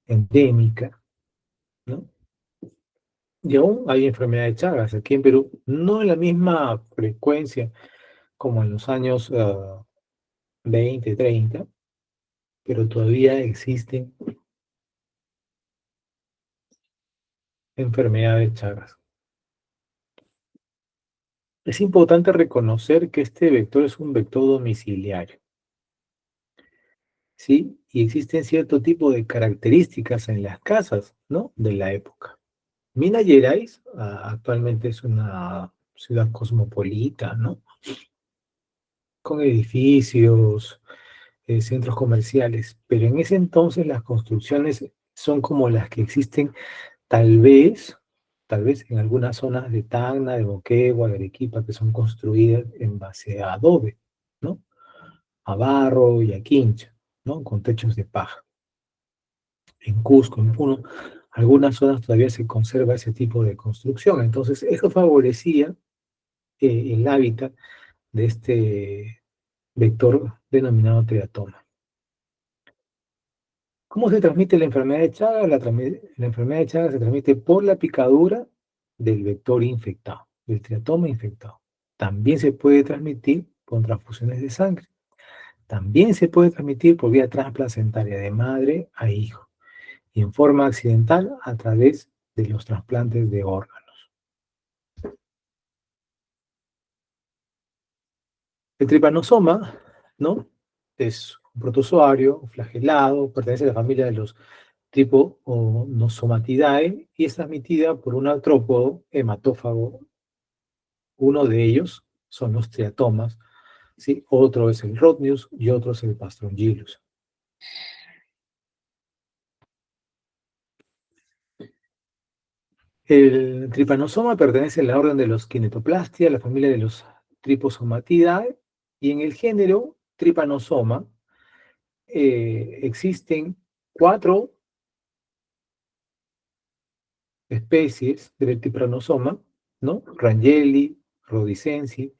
endémica, ¿no? Y aún hay enfermedad de Chagas aquí en Perú, no en la misma frecuencia como en los años 20, 30, pero todavía existen enfermedades de Chagas. Es importante reconocer que este vector es un vector domiciliario, ¿sí? Y existen cierto tipo de características en las casas, ¿no? De la época. Minas Gerais actualmente es una ciudad cosmopolita, ¿no? Con edificios, centros comerciales, pero en ese entonces las construcciones son como las que existen tal vez, tal vez en algunas zonas de Tacna, de Moquegua, de Arequipa, que son construidas en base a adobe, ¿no? A barro y a quincha, ¿no? Con techos de paja. En Cusco, en Puno, algunas zonas todavía se conserva ese tipo de construcción. Entonces, eso favorecía el hábitat de este vector denominado teratoma. ¿Cómo se transmite la enfermedad de Chagas? La enfermedad de Chagas se transmite por la picadura del vector infectado, del teratoma infectado. También se puede transmitir con transfusiones de sangre. También se puede transmitir por vía transplacentaria de madre a hijo y en forma accidental a través de los trasplantes de órganos. El tripanosoma, ¿no? Es un protozoario flagelado, pertenece a la familia de los tipo o Nosomatidae y es transmitida por un artrópodo hematófago. Uno de ellos son los triatomas, ¿sí? Otro es el Rhodnius y otro es el Pastrongylus. El tripanosoma pertenece a la orden de los Kinetoplastia, la familia de los Triposomatidae, y en el género Trypanosoma existen 4 especies del Trypanosoma, ¿no? Rangeli, Rhodicensi,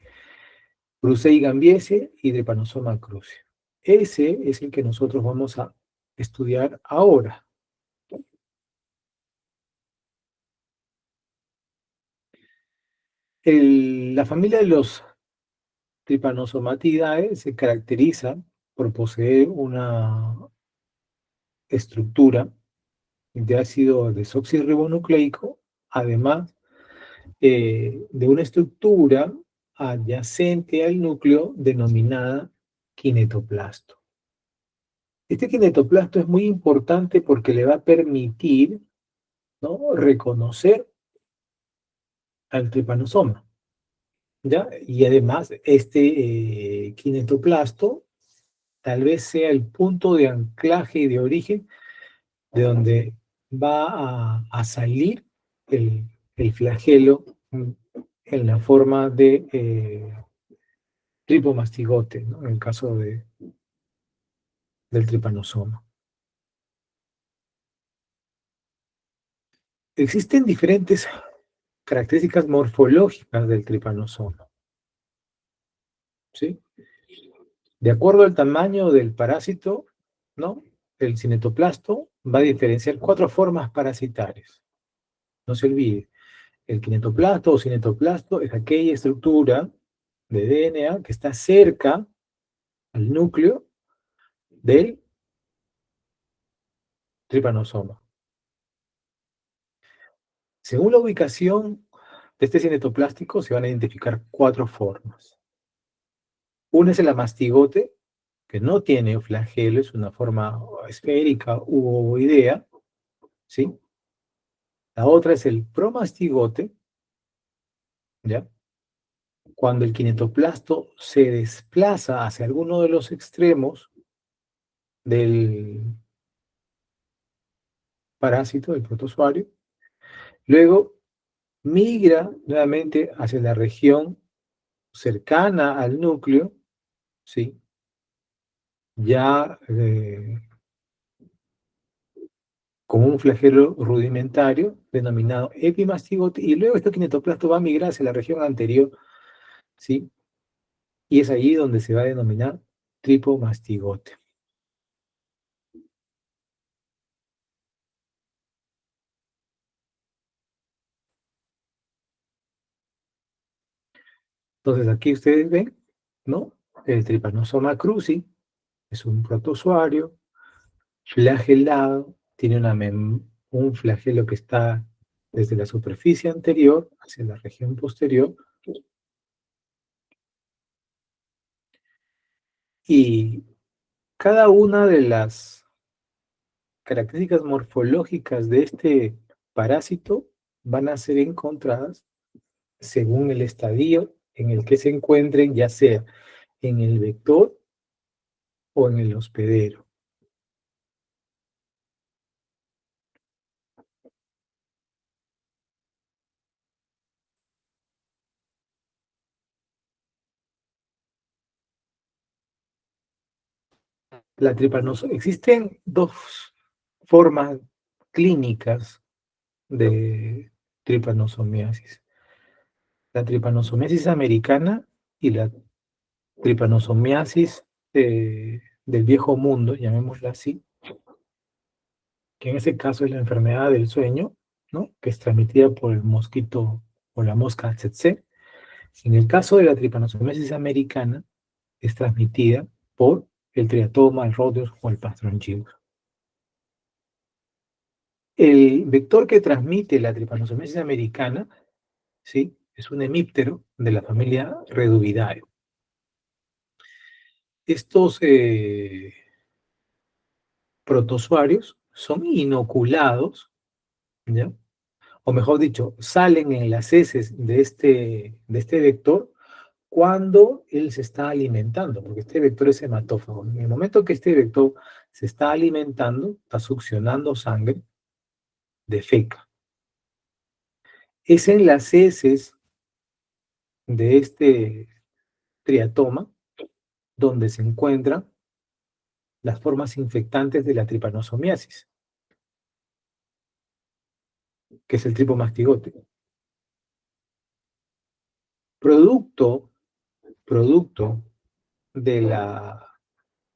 Brucei gambiese y Trypanosoma cruzi. Ese es el que nosotros vamos a estudiar ahora. La familia de los Trypanosomatidae se caracteriza por poseer una estructura de ácido desoxirribonucleico, además de una estructura adyacente al núcleo denominada kinetoplasto. Este kinetoplasto es muy importante porque le va a permitir, ¿no? Reconocer al tripanosoma, ¿ya? Y además, este kinetoplasto tal vez sea el punto de anclaje y de origen de donde va a salir el flagelo en la forma de tripomastigote, ¿no? En el caso del tripanosoma. Existen diferentes características morfológicas del tripanosoma, ¿sí? De acuerdo al tamaño del parásito, ¿no? El cinetoplasto va a diferenciar 4 formas parasitarias. No se olvide, el kinetoplasto o cinetoplasto es aquella estructura de DNA que está cerca al núcleo del tripanosoma. Según la ubicación de este cinetoplástico, se van a identificar 4 formas. Una es el amastigote, que no tiene flagelo, es una forma esférica u ovoidea, ¿sí? La otra es el promastigote, ¿ya? Cuando el kinetoplasto se desplaza hacia alguno de los extremos del parásito, del protozoario, luego migra nuevamente hacia la región cercana al núcleo, ¿sí? Ya como un flagelo rudimentario denominado epimastigote, y luego este kinetoplasto va a migrar hacia la región anterior, ¿sí? Y es allí donde se va a denominar tripomastigote. Entonces aquí ustedes ven, ¿no? El Trypanosoma cruzi es un protozoario flagelado, tiene un flagelo que está desde la superficie anterior hacia la región posterior, y cada una de las características morfológicas de este parásito van a ser encontradas según el estadio en el que se encuentren, ya sea en el vector o en el hospedero. Existen dos formas clínicas de tripanosomiasis: la tripanosomiasis americana y la tripanosomiasis del viejo mundo, llamémosla así, que en ese caso es la enfermedad del sueño, ¿no? Que es transmitida por el mosquito o la mosca tsetse. En el caso de la tripanosomiasis americana, es transmitida por el triatoma, el rodeos o el Pastrongyrius. El vector que transmite la tripanosomiasis americana, ¿sí? Es un hemíptero de la familia Reduvidae. Estos protozoarios son inoculados, ¿ya? O mejor dicho, salen en las heces de este vector cuando él se está alimentando, porque este vector es hematófago. En el momento que este vector se está alimentando, está succionando sangre, defeca. Es en las heces de este triatoma donde se encuentran las formas infectantes de la tripanosomiasis, que es el tripomastigote. Producto, producto de la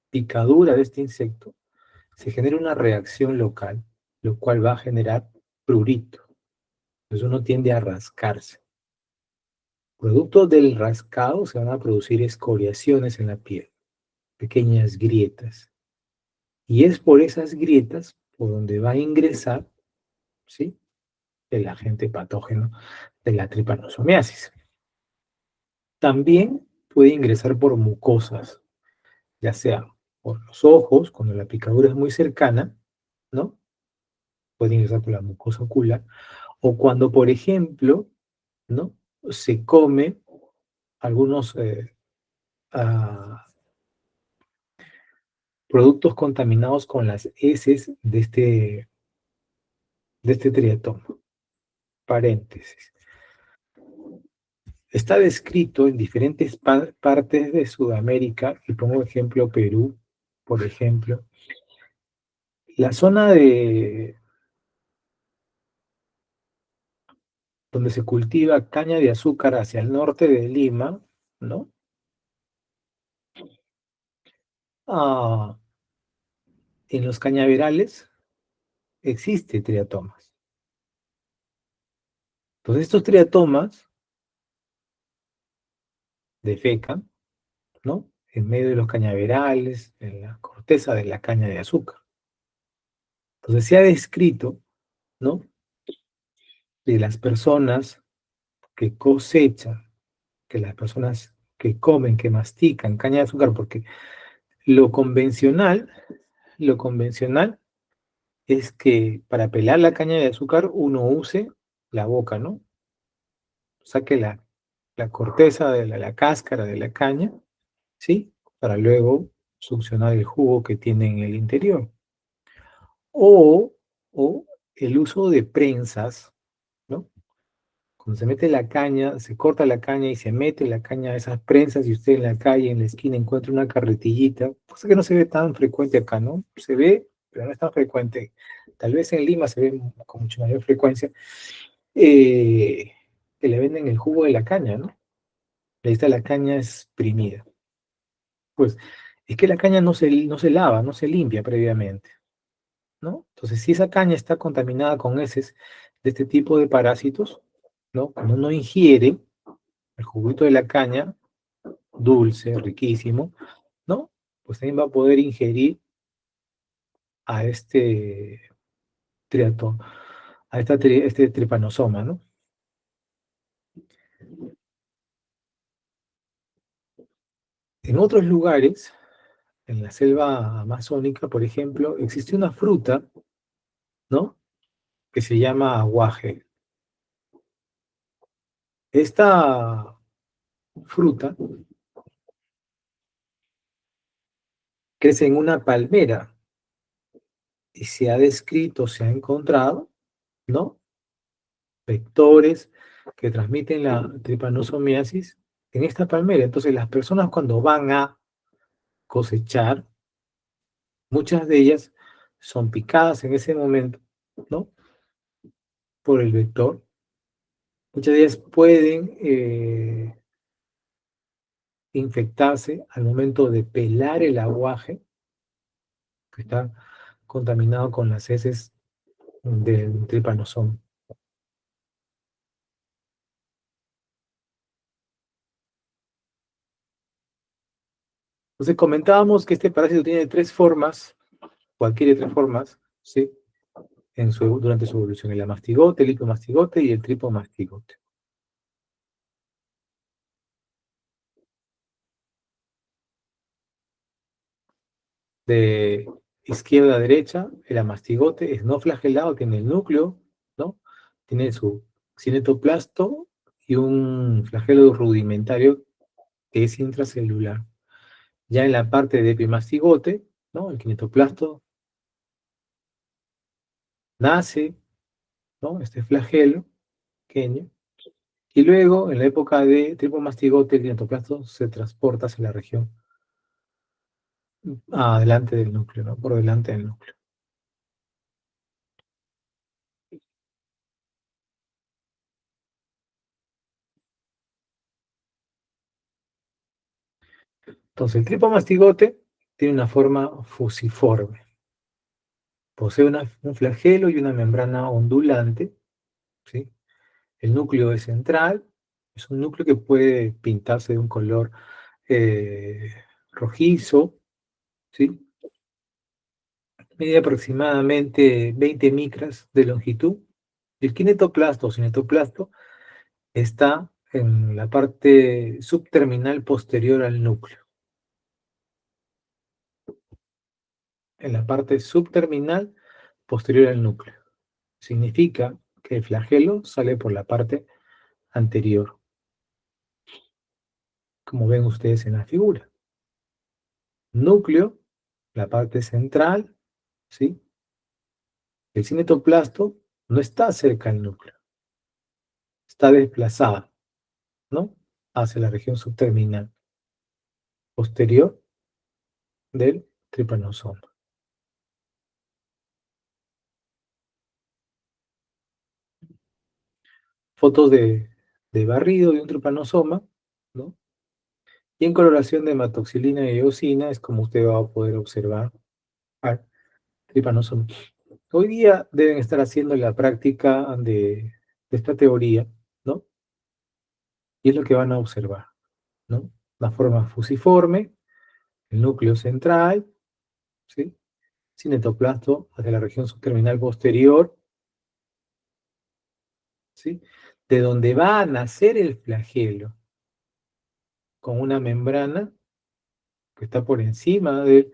picadura de este insecto, se genera una reacción local, lo cual va a generar prurito. Entonces uno tiende a rascarse. Producto del rascado se van a producir escoriaciones en la piel, pequeñas grietas. Y es por esas grietas por donde va a ingresar, ¿sí?, el agente patógeno de la tripanosomiasis. También puede ingresar por mucosas, ya sea por los ojos, cuando la picadura es muy cercana, ¿no? Puede ingresar por la mucosa ocular, o cuando, por ejemplo, ¿no?, se come algunos productos contaminados con las heces de este triatoma. Paréntesis. Está descrito en diferentes partes de Sudamérica, y pongo ejemplo Perú, por ejemplo. La zona donde se cultiva caña de azúcar hacia el norte de Lima, ¿no? Ah, en los cañaverales existe triatomas. Entonces estos triatomas defecan, ¿no?, en medio de los cañaverales, en la corteza de la caña de azúcar. Entonces se ha descrito, ¿no?, de las personas que cosechan, que las personas que comen, que mastican caña de azúcar, porque lo convencional, lo convencional es que para pelar la caña de azúcar uno use la boca, ¿no? Saque la corteza de la cáscara de la caña, ¿sí? Para luego succionar el jugo que tiene en el interior. O, o el uso de prensas, ¿no? Cuando se mete la caña, se corta la caña y se mete la caña a esas prensas, y usted en la calle, en la esquina, encuentra una carretillita, cosa que no se ve tan frecuente acá, ¿no? Se ve, pero no es tan frecuente. Tal vez en Lima se ve con mucha mayor frecuencia, que le venden el jugo de la caña, ¿no? Ahí está la caña exprimida. Pues es que la caña no se lava, no se limpia previamente, ¿no? Entonces, si esa caña está contaminada con heces de este tipo de parásitos, ¿no?, cuando uno ingiere, el juguito de la caña, dulce, riquísimo, ¿no? Pues también va a poder ingerir a este triato, este tripanosoma, ¿no? En otros lugares, en la selva amazónica, por ejemplo, existe una fruta, ¿no? Que se llama aguaje. Esta fruta crece en una palmera y se ha descrito, se ha encontrado, ¿no? Vectores que transmiten la tripanosomiasis en esta palmera. Entonces, las personas cuando van a cosechar, muchas de ellas son picadas en ese momento, ¿no? Por el vector. Muchas de ellas pueden infectarse al momento de pelar el aguaje, que está contaminado con las heces del tripanosoma. Entonces comentábamos que este parásito tiene tres formas, cualquiera de tres formas, ¿sí? Durante su evolución, el amastigote, el hipomastigote y el tripomastigote. De izquierda a derecha, el amastigote es no flagelado, tiene el núcleo, ¿no? Tiene su cinetoplasto y un flagelo rudimentario que es intracelular. Ya en la parte de epimastigote, ¿no? El kinetoplasto nace, ¿no? Este flagelo pequeño, y luego en la época de tripomastigote el kinetoplasto se transporta hacia la región adelante del núcleo, ¿no? Por delante del núcleo. Entonces el tripomastigote tiene una forma fusiforme. Posee un flagelo y una membrana ondulante, ¿sí? El núcleo es central, es un núcleo que puede pintarse de un color eh, rojizo, ¿sí? Mide aproximadamente 20 micras de longitud. El kinetoplasto o cinetoplasto está en la parte subterminal posterior al núcleo. En la parte subterminal posterior al núcleo. Significa que el flagelo sale por la parte anterior, como ven ustedes en la figura. Núcleo, la parte central, ¿sí? El cinetoplasto no está cerca del núcleo, está desplazado, ¿no? Hacia la región subterminal posterior del tripanosoma. Fotos de barrido de un tripanosoma, ¿no? Y en coloración de hematoxilina y eosina es como usted va a poder observar al tripanosoma. Hoy día deben estar haciendo la práctica de esta teoría, ¿no? Y es lo que van a observar, ¿no? La forma fusiforme, el núcleo central, ¿sí? Cinetoplasto hacia la región subterminal posterior, ¿sí? De donde va a nacer el flagelo, con una membrana que está por encima eh,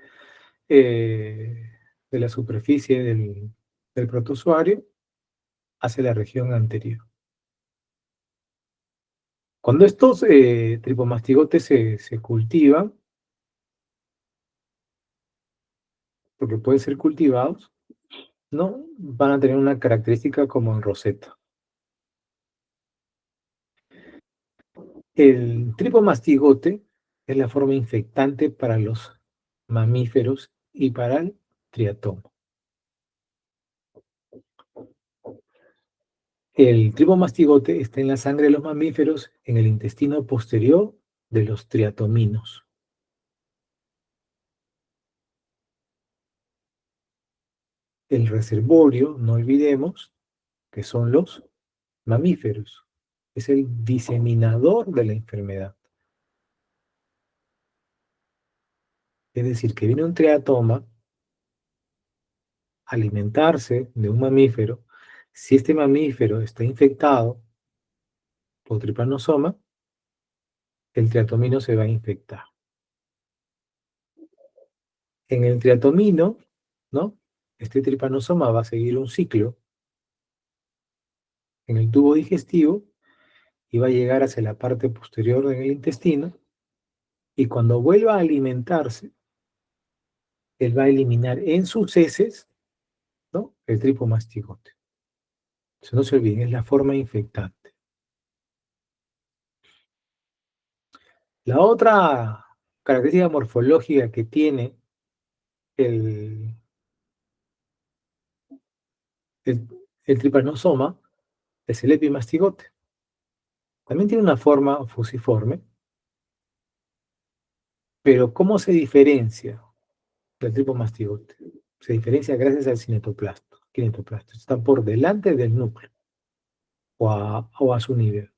de la superficie del protozoario hacia la región anterior. Cuando estos tripomastigotes se cultivan, porque pueden ser cultivados, ¿no? Van a tener una característica como en roseta. El tripomastigote es la forma infectante para los mamíferos y para el triatoma. El tripomastigote está en la sangre de los mamíferos, en el intestino posterior de los triatominos. El reservorio, no olvidemos, que son los mamíferos. es el diseminador de la enfermedad. Es decir, que viene un triatoma a alimentarse de un mamífero. Si este mamífero está infectado por tripanosoma, el triatomino se va a infectar. En el triatomino, ¿no? Este tripanosoma va a seguir un ciclo en el tubo digestivo y va a llegar hacia la parte posterior del intestino, y cuando vuelva a alimentarse, él va a eliminar en sus heces, ¿no?, el tripomastigote. Eso no se olviden, es la forma infectante. La otra característica morfológica que tiene el, el, el tripanosoma es el epimastigote. También tiene una forma fusiforme, pero ¿cómo se diferencia del tripomastigote? Se diferencia gracias al cinetoplasto. Kinetoplasto está por delante del núcleo o a su nivel.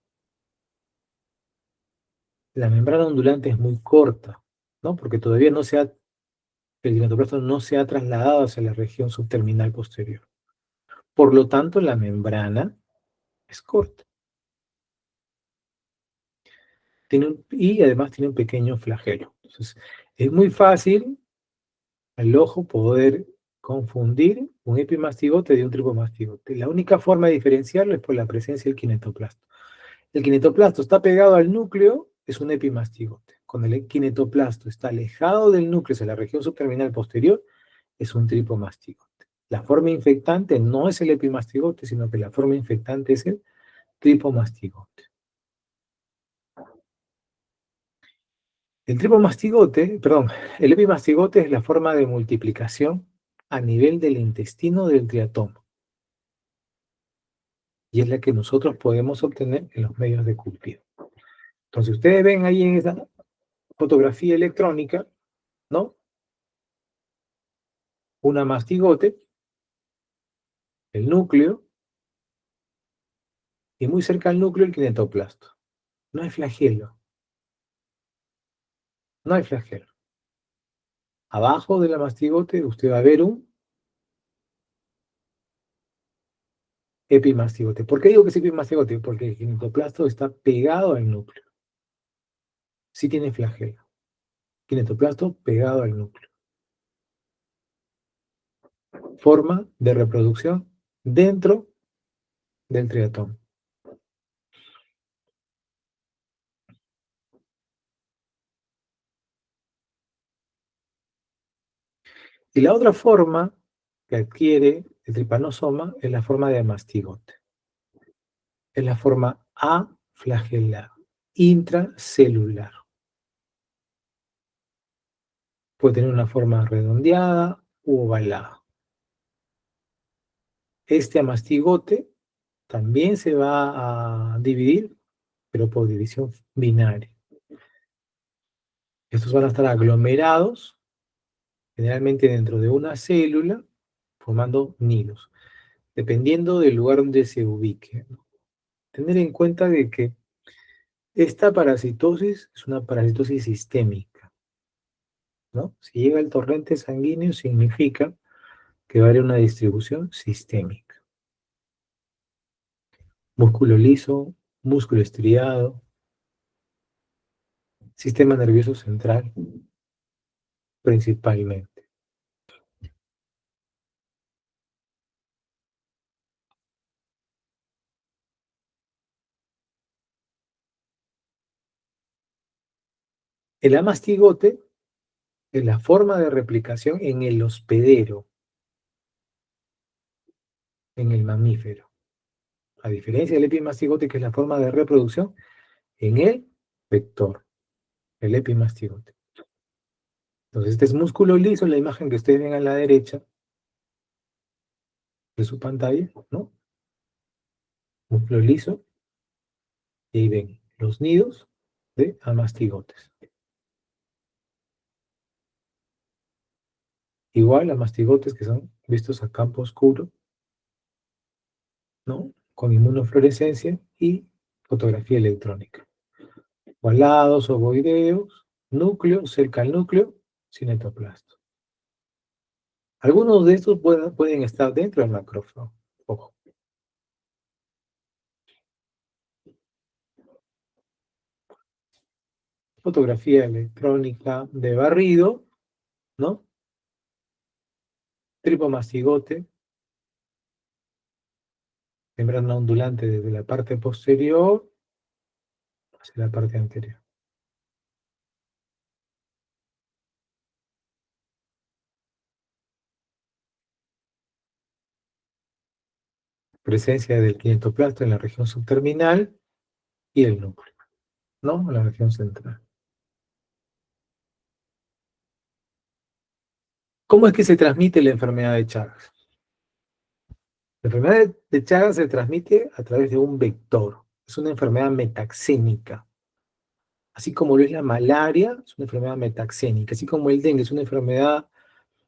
La membrana ondulante es muy corta, ¿no? Porque todavía el kinetoplasto no se ha trasladado hacia la región subterminal posterior. Por lo tanto, la membrana es corta. Y además tiene un pequeño flagelo. Entonces, es muy fácil al ojo poder confundir un epimastigote de un tripomastigote. La única forma de diferenciarlo es por la presencia del kinetoplasto. El kinetoplasto está pegado al núcleo, es un epimastigote. Cuando el kinetoplasto está alejado del núcleo, hacia la región subterminal posterior, es un tripomastigote. La forma infectante no es el epimastigote, sino que la forma infectante es el tripomastigote. El epimastigote es la forma de multiplicación a nivel del intestino del triatoma, y es la que nosotros podemos obtener en los medios de cultivo. Entonces, ustedes ven ahí en esa fotografía electrónica, ¿no?, una mastigote, el núcleo, y muy cerca al núcleo el kinetoplasto. No hay flagelo, no hay flagelo. Abajo de la mastigote usted va a ver un epimastigote. ¿Por qué digo que es epimastigote? Porque el kinetoplasto está pegado al núcleo. Sí tiene flagelo. Kinetoplasto pegado al núcleo. Forma de reproducción dentro del triatoma. Y la otra forma que adquiere el tripanosoma es la forma de mastigote. Es la forma aflagelar, intracelular. Puede tener una forma redondeada u ovalada. Este amastigote también se va a dividir, pero por división binaria. Estos van a estar aglomerados, generalmente dentro de una célula, formando nidos, dependiendo del lugar donde se ubique. Tener en cuenta de que esta parasitosis es una parasitosis sistémica, ¿no? Si llega el torrente sanguíneo, significa que va a haber una distribución sistémica. Músculo liso, músculo estriado, sistema nervioso central, principalmente. El amastigote es la forma de replicación en el hospedero, en el mamífero. A diferencia del epimastigote, que es la forma de reproducción en el vector, el epimastigote. Entonces, este es músculo liso, la imagen que ustedes ven a la derecha de su pantalla, ¿no? Músculo liso, y ahí ven los nidos de amastigotes. Igual a mastigotes que son vistos a campo oscuro, ¿no?, con inmunofluorescencia, y fotografía electrónica. Ovalados, ovoideos, núcleo, cerca al núcleo, cinetoplasto. Algunos de estos pueden estar dentro del macrófago. Ojo. Fotografía electrónica de barrido, ¿no? Tripomastigote, membrana ondulante desde la parte posterior hacia la parte anterior. Presencia del quinetoplasto en la región subterminal y el núcleo, ¿no? En la región central. ¿Cómo es que se transmite la enfermedad de Chagas? La enfermedad de Chagas se transmite a través de un vector. Es una enfermedad metaxénica. Así como lo es la malaria, es una enfermedad metaxénica. Así como el dengue es una enfermedad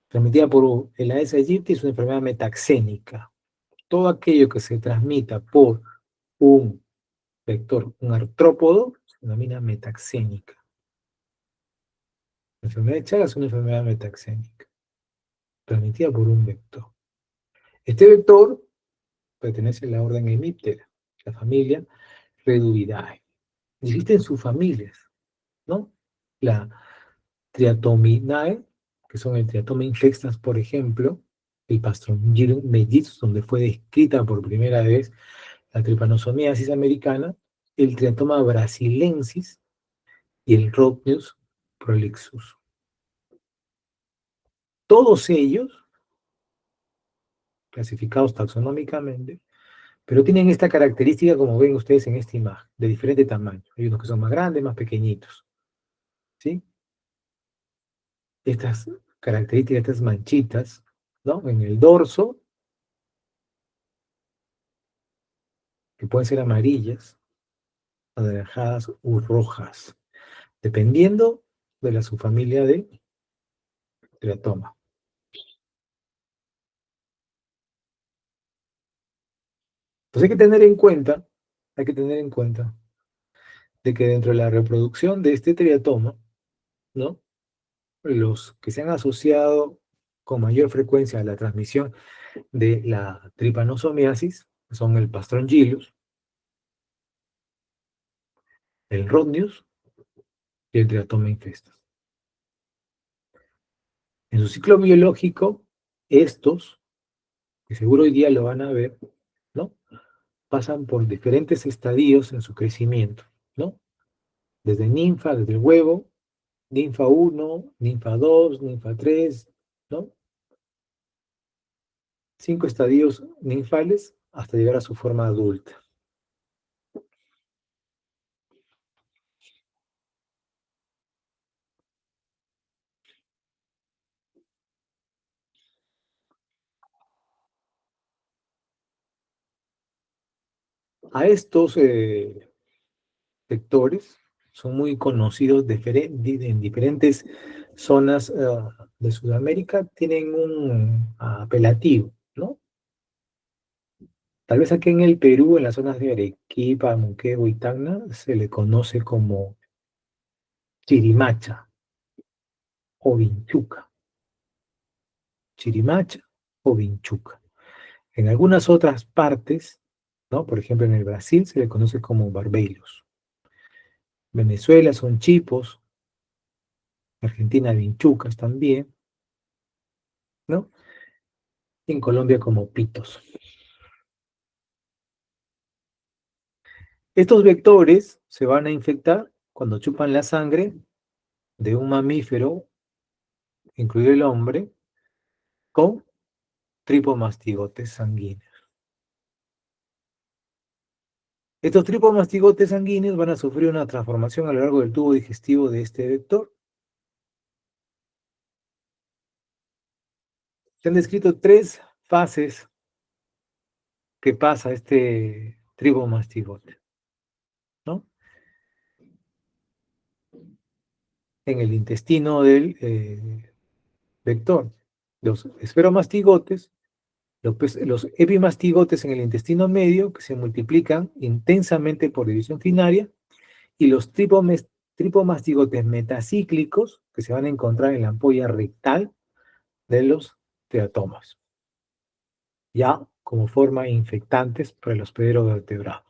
transmitida por el Aedes aegypti, es una enfermedad metaxénica. Todo aquello que se transmita por un vector, un artrópodo, se denomina metaxénica. La enfermedad de Chagas es una enfermedad metaxénica, transmitida por un vector. Este vector pertenece a la orden Hemiptera, la familia Reduidae. Existen subfamilias, ¿no? La Triatominae, que son el Triatoma infectas, por ejemplo, el Pastrongyrus mellizos, donde fue descrita por primera vez la trypanosomiasis americana, el Triatoma brasilensis y el Rhodnius prolixus. Todos ellos, clasificados taxonómicamente, pero tienen esta característica, como ven ustedes en esta imagen, de diferente tamaño. Hay unos que son más grandes, más pequeñitos, ¿sí? Estas características, estas manchitas, ¿no? En el dorso, que pueden ser amarillas, anaranjadas u rojas, dependiendo de la subfamilia de teratoma. Entonces hay que tener en cuenta de que dentro de la reproducción de este triatoma, ¿no? Los que se han asociado con mayor frecuencia a la transmisión de la tripanosomiasis son el Pastrongylus, el Rhodnius y el Triatoma infestas. En su ciclo biológico, estos, que seguro hoy día lo van a ver, ¿no? Pasan por diferentes estadios en su crecimiento, ¿no? Desde ninfa, desde el huevo, ninfa 1, ninfa 2, ninfa 3, ¿no? 5 estadios ninfales hasta llegar a su forma adulta. A estos vectores son muy conocidos en diferentes zonas de Sudamérica, tienen un apelativo, ¿no? Tal vez aquí en el Perú, en las zonas de Arequipa, Moquegua y Tacna, se le conoce como chirimacha o vinchuca. Chirimacha o vinchuca. En algunas otras partes, ¿no? Por ejemplo, en el Brasil se le conoce como barbeiros. Venezuela son chipos, Argentina vinchucas también, ¿no? Y en Colombia como pitos. Estos vectores se van a infectar cuando chupan la sangre de un mamífero, incluido el hombre, con tripomastigotes sanguíneos. Estos tripomastigotes sanguíneos van a sufrir una transformación a lo largo del tubo digestivo de este vector. Se han descrito 3 fases que pasa este tripomastigote, ¿no? En el intestino del vector. Los esferomastigotes Los epimastigotes en el intestino medio, que se multiplican intensamente por división finaria, y los tripomastigotes metacíclicos, que se van a encontrar en la ampolla rectal de los teatomas, ya como forma infectantes para el hospedero vertebrado.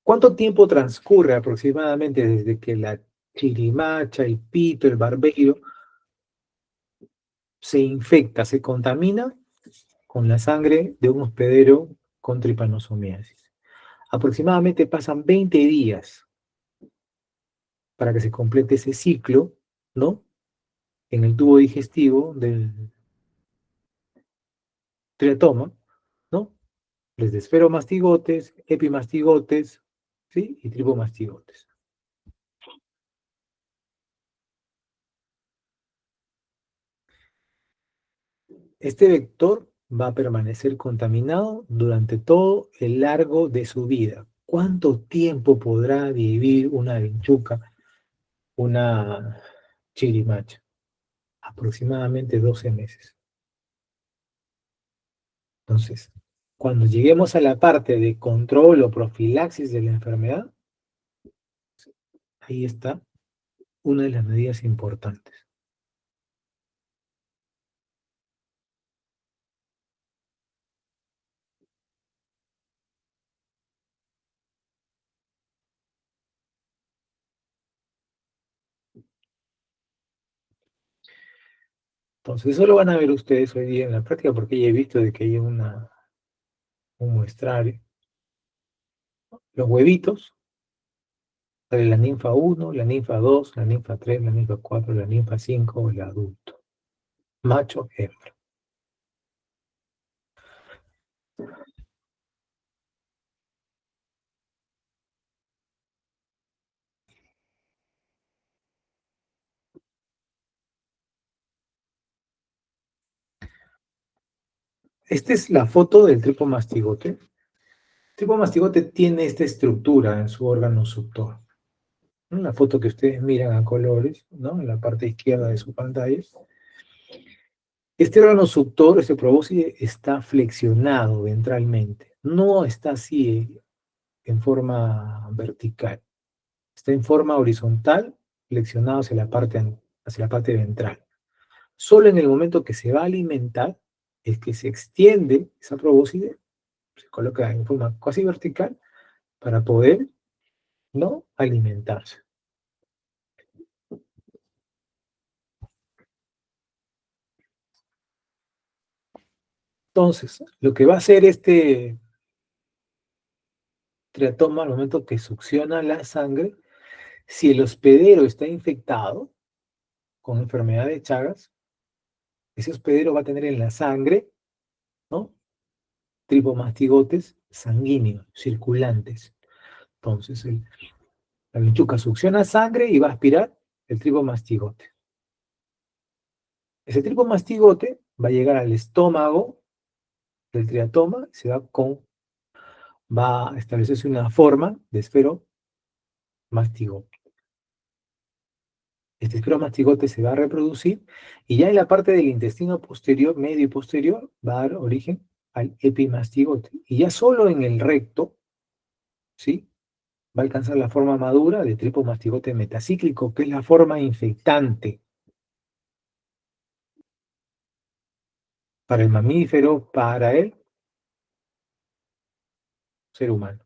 ¿Cuánto tiempo transcurre aproximadamente desde que la chirimacha, el pito, el barberio se infecta, se contamina con la sangre de un hospedero con tripanosomiasis? Aproximadamente pasan 20 días para que se complete ese ciclo, ¿no? En el tubo digestivo del triatoma, ¿no? Desde esferomastigotes, epimastigotes, ¿sí? Y tripomastigotes. Este vector va a permanecer contaminado durante todo el largo de su vida. ¿Cuánto tiempo podrá vivir una vinchuca, una chirimacha? Aproximadamente 12 meses. Entonces, cuando lleguemos a la parte de control o profilaxis de la enfermedad, ahí está una de las medidas importantes. Entonces, eso lo van a ver ustedes hoy día en la práctica, porque ya he visto de que hay un muestrario. Los huevitos, sale la ninfa 1, la ninfa 2, la ninfa 3, la ninfa 4, la ninfa 5, el adulto. Macho, hembra. Esta es la foto del tripomastigote. El tripomastigote tiene esta estructura en su órgano suctor. Una foto que ustedes miran a colores, ¿no? En la parte izquierda de su pantalla. Este órgano suctor, este probóscide, está flexionado ventralmente. No está así en forma vertical. Está en forma horizontal, flexionado hacia la parte ventral. Solo en el momento que se va a alimentar es que se extiende esa probóscide, se coloca en forma casi vertical para poder, ¿no?, alimentarse. Entonces, lo que va a hacer este triatoma al momento que succiona la sangre, si el hospedero está infectado con enfermedad de Chagas, ese hospedero va a tener en la sangre, ¿no?, tripomastigotes sanguíneos, circulantes. Entonces, la vinchuca succiona sangre y va a aspirar el tripomastigote. Ese tripomastigote va a llegar al estómago del triatoma, va a establecerse una forma de esferomastigote. Este esferomastigote se va a reproducir y ya en la parte del intestino posterior, medio y posterior, va a dar origen al epimastigote. Y ya solo en el recto, ¿sí?, va a alcanzar la forma madura de tripomastigote metacíclico, que es la forma infectante para el mamífero, para el ser humano.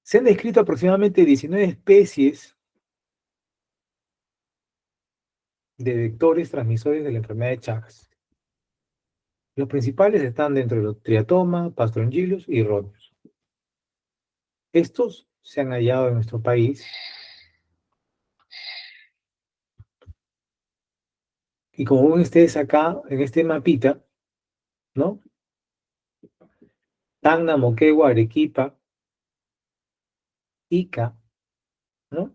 Se han descrito aproximadamente 19 especies de vectores transmisores de la enfermedad de Chagas. Los principales están dentro de los triatoma, Pastrongylus y Rhodus. Estos se han hallado en nuestro país y como ven ustedes acá en este mapita, ¿no? Tacna, Moquegua, Arequipa, Ica, ¿no?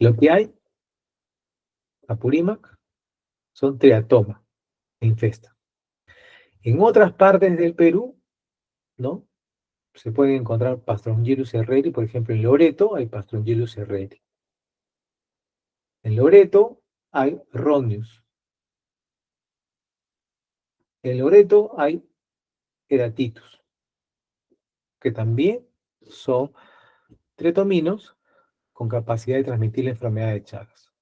Lo que hay, Apurímac, son triatoma, infesta. En otras partes del Perú, ¿no? Se pueden encontrar Pastrongylus herreri, por ejemplo, en Loreto hay Pastrongylus herreri. En Loreto hay Rhomnius. En Loreto hay Heratitus, que también son tretominos con capacidad de transmitir la enfermedad de Chagas.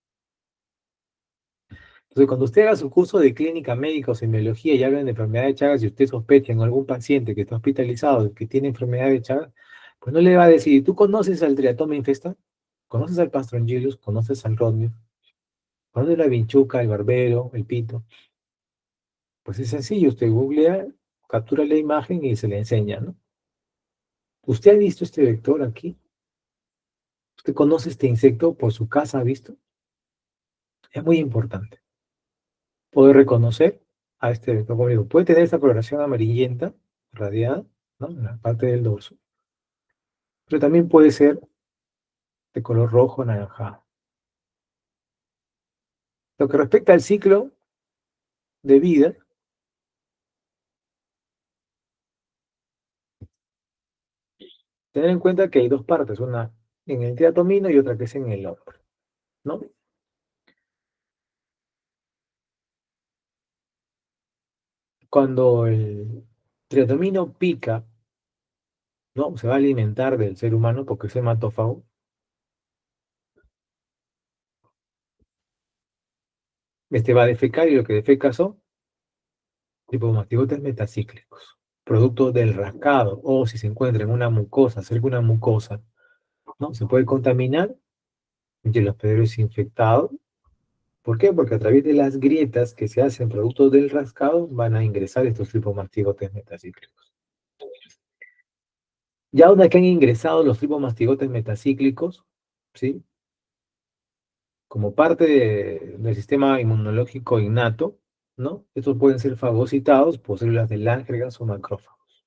Entonces, cuando usted haga su curso de clínica médica o semiología y hablen de enfermedad de Chagas y usted sospecha en algún paciente que está hospitalizado que tiene enfermedad de Chagas, pues no le va a decir, ¿tú conoces al triatoma infesta? ¿Conoces al Pastrongylus? ¿Conoces al Rhomnius? ¿Conoces la vinchuca, el barbero, el pito? Pues es sencillo, usted googlea, captura la imagen y se le enseña, ¿no? ¿Usted ha visto este vector aquí? ¿Usted conoce este insecto por su casa, ha visto? Es muy importante poder reconocer a este vector. Como digo, puede tener esta coloración amarillenta, radiada, ¿no? En la parte del dorso, pero también puede ser de color rojo, anaranjado. Lo que respecta al ciclo de vida, tener en cuenta que hay dos partes, una en el diatomino y otra que es en el hombre, ¿no? Cuando el triatomino pica, ¿no? Se va a alimentar del ser humano porque es hematófago. Este va a defecar y lo que defeca son tripomastigotes metacíclicos, producto del rascado, o si se encuentra en una mucosa, cerca de una mucosa, ¿no? Se puede contaminar y el hospedero es infectado. ¿Por qué? Porque a través de las grietas que se hacen producto del rascado van a ingresar estos tripomastigotes metacíclicos. Ya una vez que han ingresado los tripomastigotes metacíclicos, ¿sí? Como parte del sistema inmunológico innato, ¿no? Estos pueden ser fagocitados por células de Langerhans o macrófagos.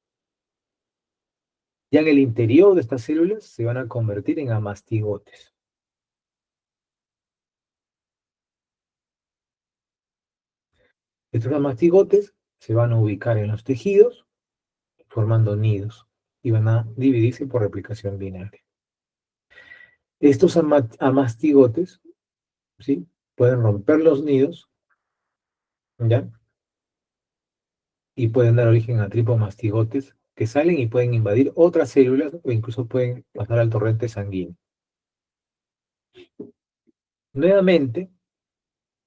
Ya en el interior de estas células se van a convertir en amastigotes. Estos amastigotes se van a ubicar en los tejidos, formando nidos, y van a dividirse por replicación binaria. Estos amastigotes, ¿sí? Pueden romper los nidos, ¿ya? Y pueden dar origen a tripomastigotes que salen y pueden invadir otras células o incluso pueden pasar al torrente sanguíneo. Nuevamente,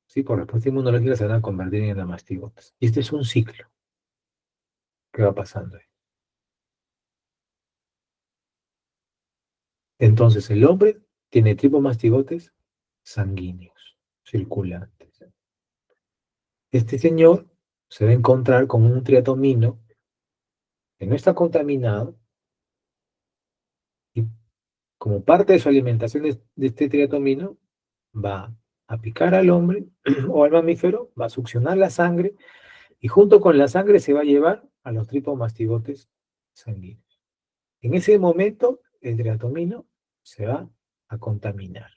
¿sí? Por respuesta inmunológica se van a convertir en amastigotes. Y este es un ciclo que va pasando ahí. Entonces, el hombre tiene tripomastigotes sanguíneos, circulantes. Este señor se va a encontrar con un triatomino que no está contaminado y como parte de su alimentación de este triatomino va a picar al hombre o al mamífero, va a succionar la sangre y junto con la sangre se va a llevar a los tripomastigotes sanguíneos. En ese momento, el triatomino se va a contaminar.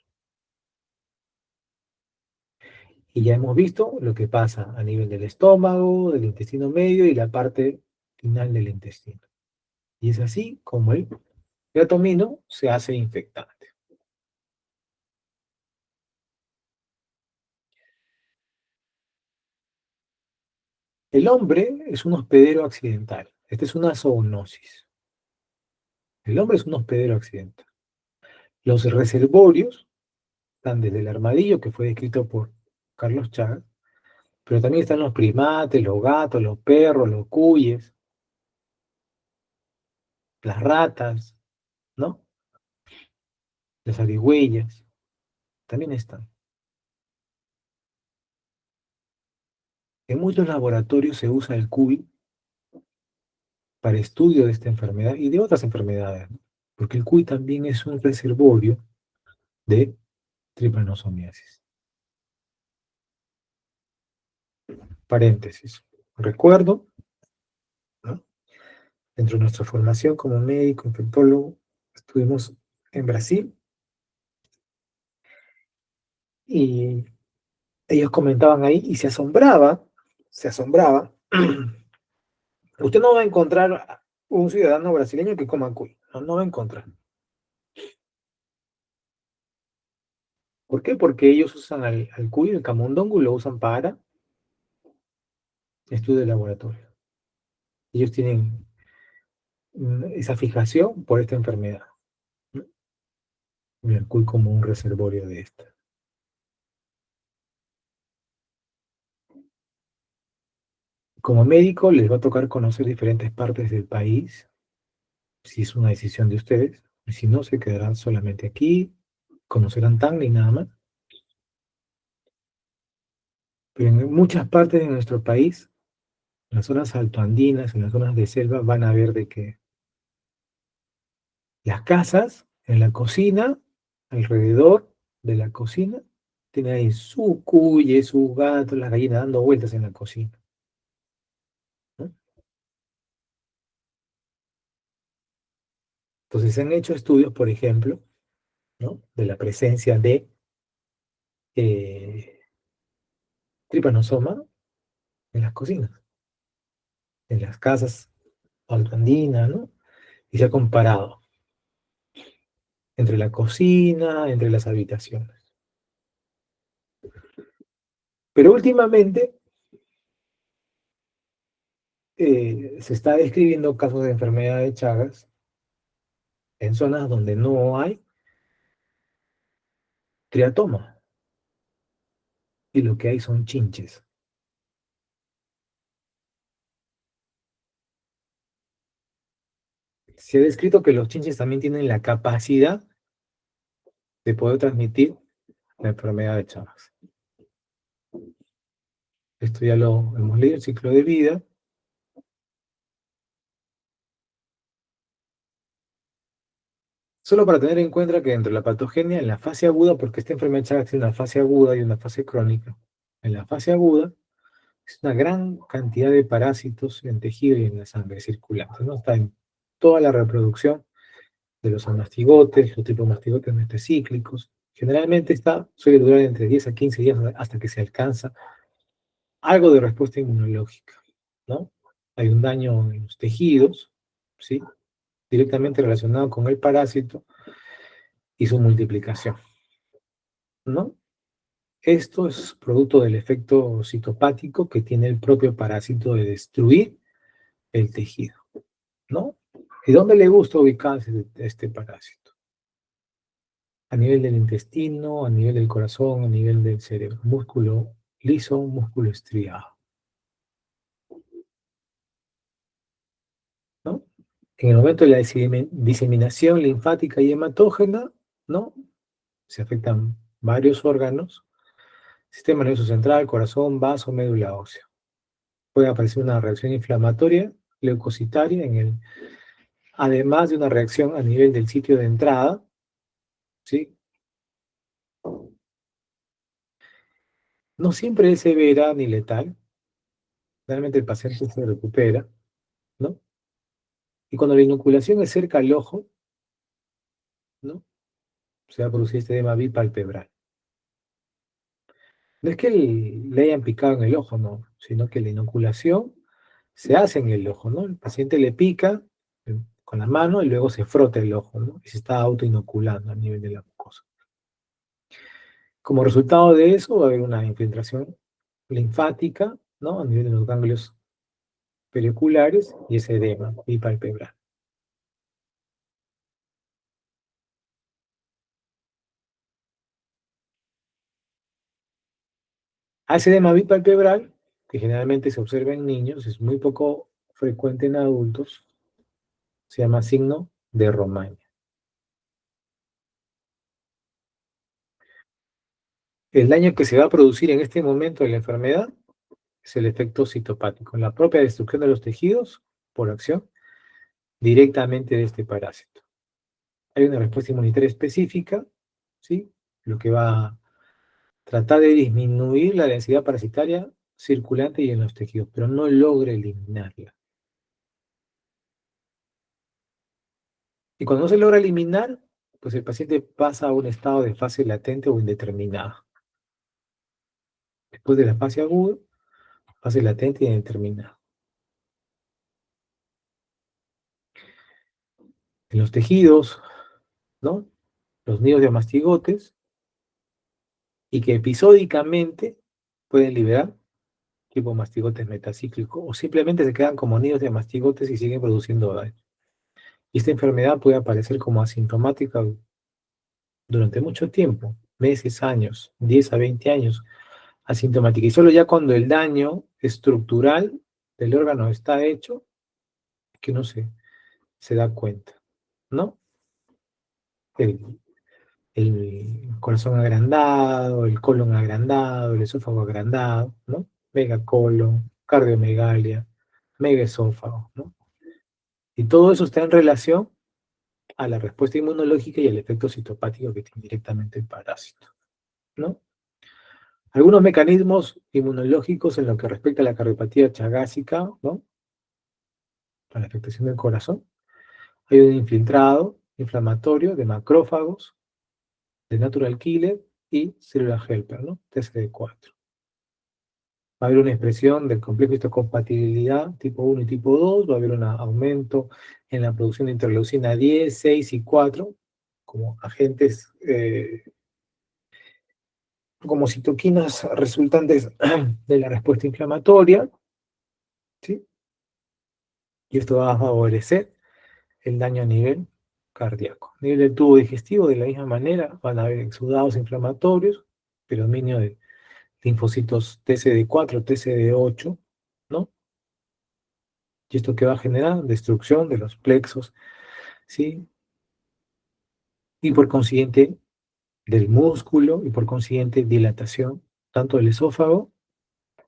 Y ya hemos visto lo que pasa a nivel del estómago, del intestino medio y la parte final del intestino. Y es así como el triatomino se hace infectante. El hombre es un hospedero accidental. Esta es una zoonosis. El hombre es un hospedero accidental. Los reservorios están desde el armadillo, que fue descrito por Carlos Chagas, pero también están los primates, los gatos, los perros, los cuyes, las ratas, ¿no? Las zarigüeyas, también están. En muchos laboratorios se usa el cuy para estudio de esta enfermedad y de otras enfermedades, ¿no? Porque el cuy también es un reservorio de tripanosomiasis. Paréntesis. Recuerdo, ¿no? Dentro de nuestra formación como médico, infectólogo, estuvimos en Brasil y ellos comentaban ahí y se asombraba Usted no va a encontrar un ciudadano brasileño que coma cuy. No, no va a encontrar. ¿Por qué? Porque ellos usan al cuy, el camundongo, y lo usan para estudio de laboratorio. Ellos tienen esa fijación por esta enfermedad, ¿no? Y el cuy como un reservorio de esta. Como médico, les va a tocar conocer diferentes partes del país, si es una decisión de ustedes, y si no, se quedarán solamente aquí, conocerán Tacna y nada más. Pero en muchas partes de nuestro país, en las zonas altoandinas, en las zonas de selva, van a ver de que las casas, en la cocina, alrededor de la cocina, tienen ahí su cuye, su gato, las gallinas dando vueltas en la cocina, ¿no? Entonces se han hecho estudios, por ejemplo, ¿no? De la presencia de eh, tripanosoma en las cocinas, en las casas altoandinas, ¿no? Y se ha comparado entre la cocina, entre las habitaciones. Pero últimamente se está describiendo casos de enfermedad de Chagas en zonas donde no hay triatoma y lo que hay son chinches. Se ha descrito que los chinches también tienen la capacidad de poder transmitir la enfermedad de Chagas. Esto ya lo hemos leído, el ciclo de vida. Solo para tener en cuenta que dentro de la patogenia, en la fase aguda, porque esta enfermedad de Chagas tiene una fase aguda y una fase crónica. En la fase aguda es una gran cantidad de parásitos en tejido y en la sangre circulante, ¿no? Está en toda la reproducción de los amastigotes, los tipos de mastigotes cíclicos. Generalmente suele durar entre 10 a 15 días hasta que se alcanza algo de respuesta inmunológica, ¿no? Hay un daño en los tejidos, ¿sí? Directamente relacionado con el parásito y su multiplicación, ¿no? Esto es producto del efecto citopático que tiene el propio parásito de destruir el tejido, ¿no? ¿Y dónde le gusta ubicarse este parásito? A nivel del intestino, a nivel del corazón, a nivel del cerebro. Músculo liso, músculo estriado, ¿no? En el momento de la diseminación linfática y hematógena, ¿no? Se afectan varios órganos, sistema nervioso central, corazón, vaso, médula ósea. Puede aparecer una reacción inflamatoria, leucocitaria, además de una reacción a nivel del sitio de entrada, ¿sí? No siempre es severa ni letal, realmente el paciente se recupera, ¿no? Y cuando la inoculación es cerca al ojo, ¿no? Se va a producir este edema bipalpebral. No es que le hayan picado en el ojo, no, sino que la inoculación se hace en el ojo, ¿no? El paciente le pica con la mano y luego se frota el ojo, ¿no? Y se está autoinoculando a nivel de la mucosa. Como resultado de eso va a haber una infiltración linfática, ¿no? A nivel de los ganglios perioculares y ese edema bipalpebral. A ese edema bipalpebral, que generalmente se observa en niños, es muy poco frecuente en adultos, se llama signo de Romaña. El daño que se va a producir en este momento de la enfermedad es el efecto citopático, la propia destrucción de los tejidos por acción directamente de este parásito. Hay una respuesta inmunitaria específica, ¿sí? Lo que va a tratar de disminuir la densidad parasitaria circulante y en los tejidos, pero no logra eliminarla. Y cuando no se logra eliminar, pues el paciente pasa a un estado de fase latente o indeterminada. Después de la fase aguda, fase latente y indeterminada. En los tejidos, ¿no? Los nidos de mastigotes y que episódicamente pueden liberar tipo mastigotes metacíclicos o simplemente se quedan como nidos de mastigotes y siguen produciendo daño. Y esta enfermedad puede aparecer como asintomática durante mucho tiempo, meses, años, 10 a 20 años, asintomática. Y solo ya cuando el daño estructural del órgano está hecho, que uno se da cuenta, ¿no? El, el corazón agrandado, el colon agrandado, el esófago agrandado, ¿no? Megacolon, cardiomegalia, megaesófago, ¿no? Y todo eso está en relación a la respuesta inmunológica y el efecto citopático que tiene directamente el parásito, ¿no? Algunos mecanismos inmunológicos en lo que respecta a la cardiopatía chagásica, ¿no? Para la afectación del corazón. Hay un infiltrado inflamatorio de macrófagos, de natural killer y célula helper, ¿no? TCD4. Va a haber una expresión del complejo histocompatibilidad tipo 1 y tipo 2, va a haber un aumento en la producción de interleucina 10, 6 y 4 como agentes, como citoquinas resultantes de la respuesta inflamatoria, ¿sí? Y esto va a favorecer el daño a nivel cardíaco. A nivel del tubo digestivo, de la misma manera, van a haber exudados inflamatorios, predominio de linfocitos TCD4, TCD8, ¿no? Y esto que va a generar destrucción de los plexos, ¿sí? Y por consiguiente del músculo y por consiguiente dilatación tanto del esófago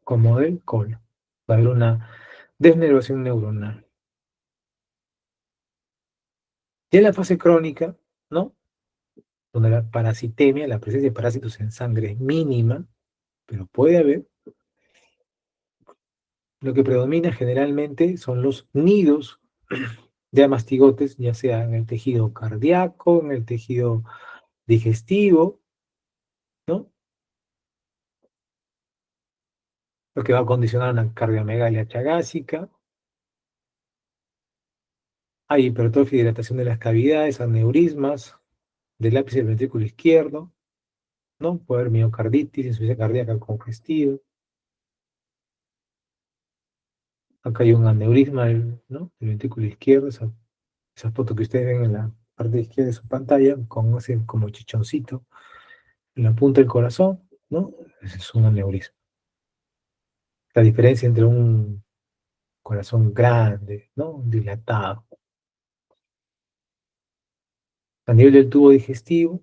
como del colon. Va a haber una desnervación neuronal. Y en la fase crónica, ¿no? Donde la parasitemia, la presencia de parásitos en sangre es mínima, pero puede haber, lo que predomina generalmente son los nidos de mastigotes, ya sea en el tejido cardíaco, en el tejido digestivo, ¿no? Lo que va a condicionar una cardiomegalia chagásica. Hay hipertrofia y dilatación de las cavidades, aneurismas del ápice del ventrículo izquierdo, ¿no? Puede haber miocarditis, insuficiencia cardíaca congestiva. Acá hay un aneurisma ¿no? del ventrículo izquierdo, esa foto que ustedes ven en la parte izquierda de su pantalla, con ese como chichoncito en la punta del corazón, ¿no? Ese es un aneurisma. La diferencia entre un corazón grande, ¿no? Dilatado. A nivel del tubo digestivo,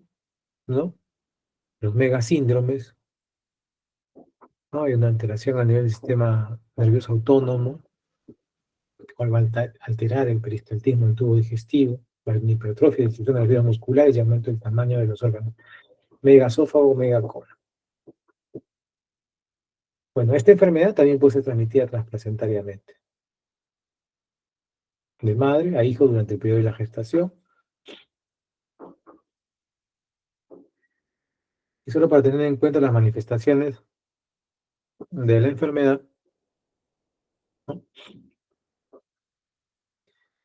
¿no? Los megasíndromes, ¿no? Hay una alteración a nivel del sistema nervioso autónomo, el cual va a alterar el peristaltismo del tubo digestivo, va a haber una hipertrofia, disfunción de las vías musculares y aumento del tamaño de los órganos. Megasófago, megacolon. Bueno, esta enfermedad también puede ser transmitida transplacentariamente, de madre a hijo durante el periodo de la gestación. Y solo para tener en cuenta las manifestaciones de la enfermedad, ¿no?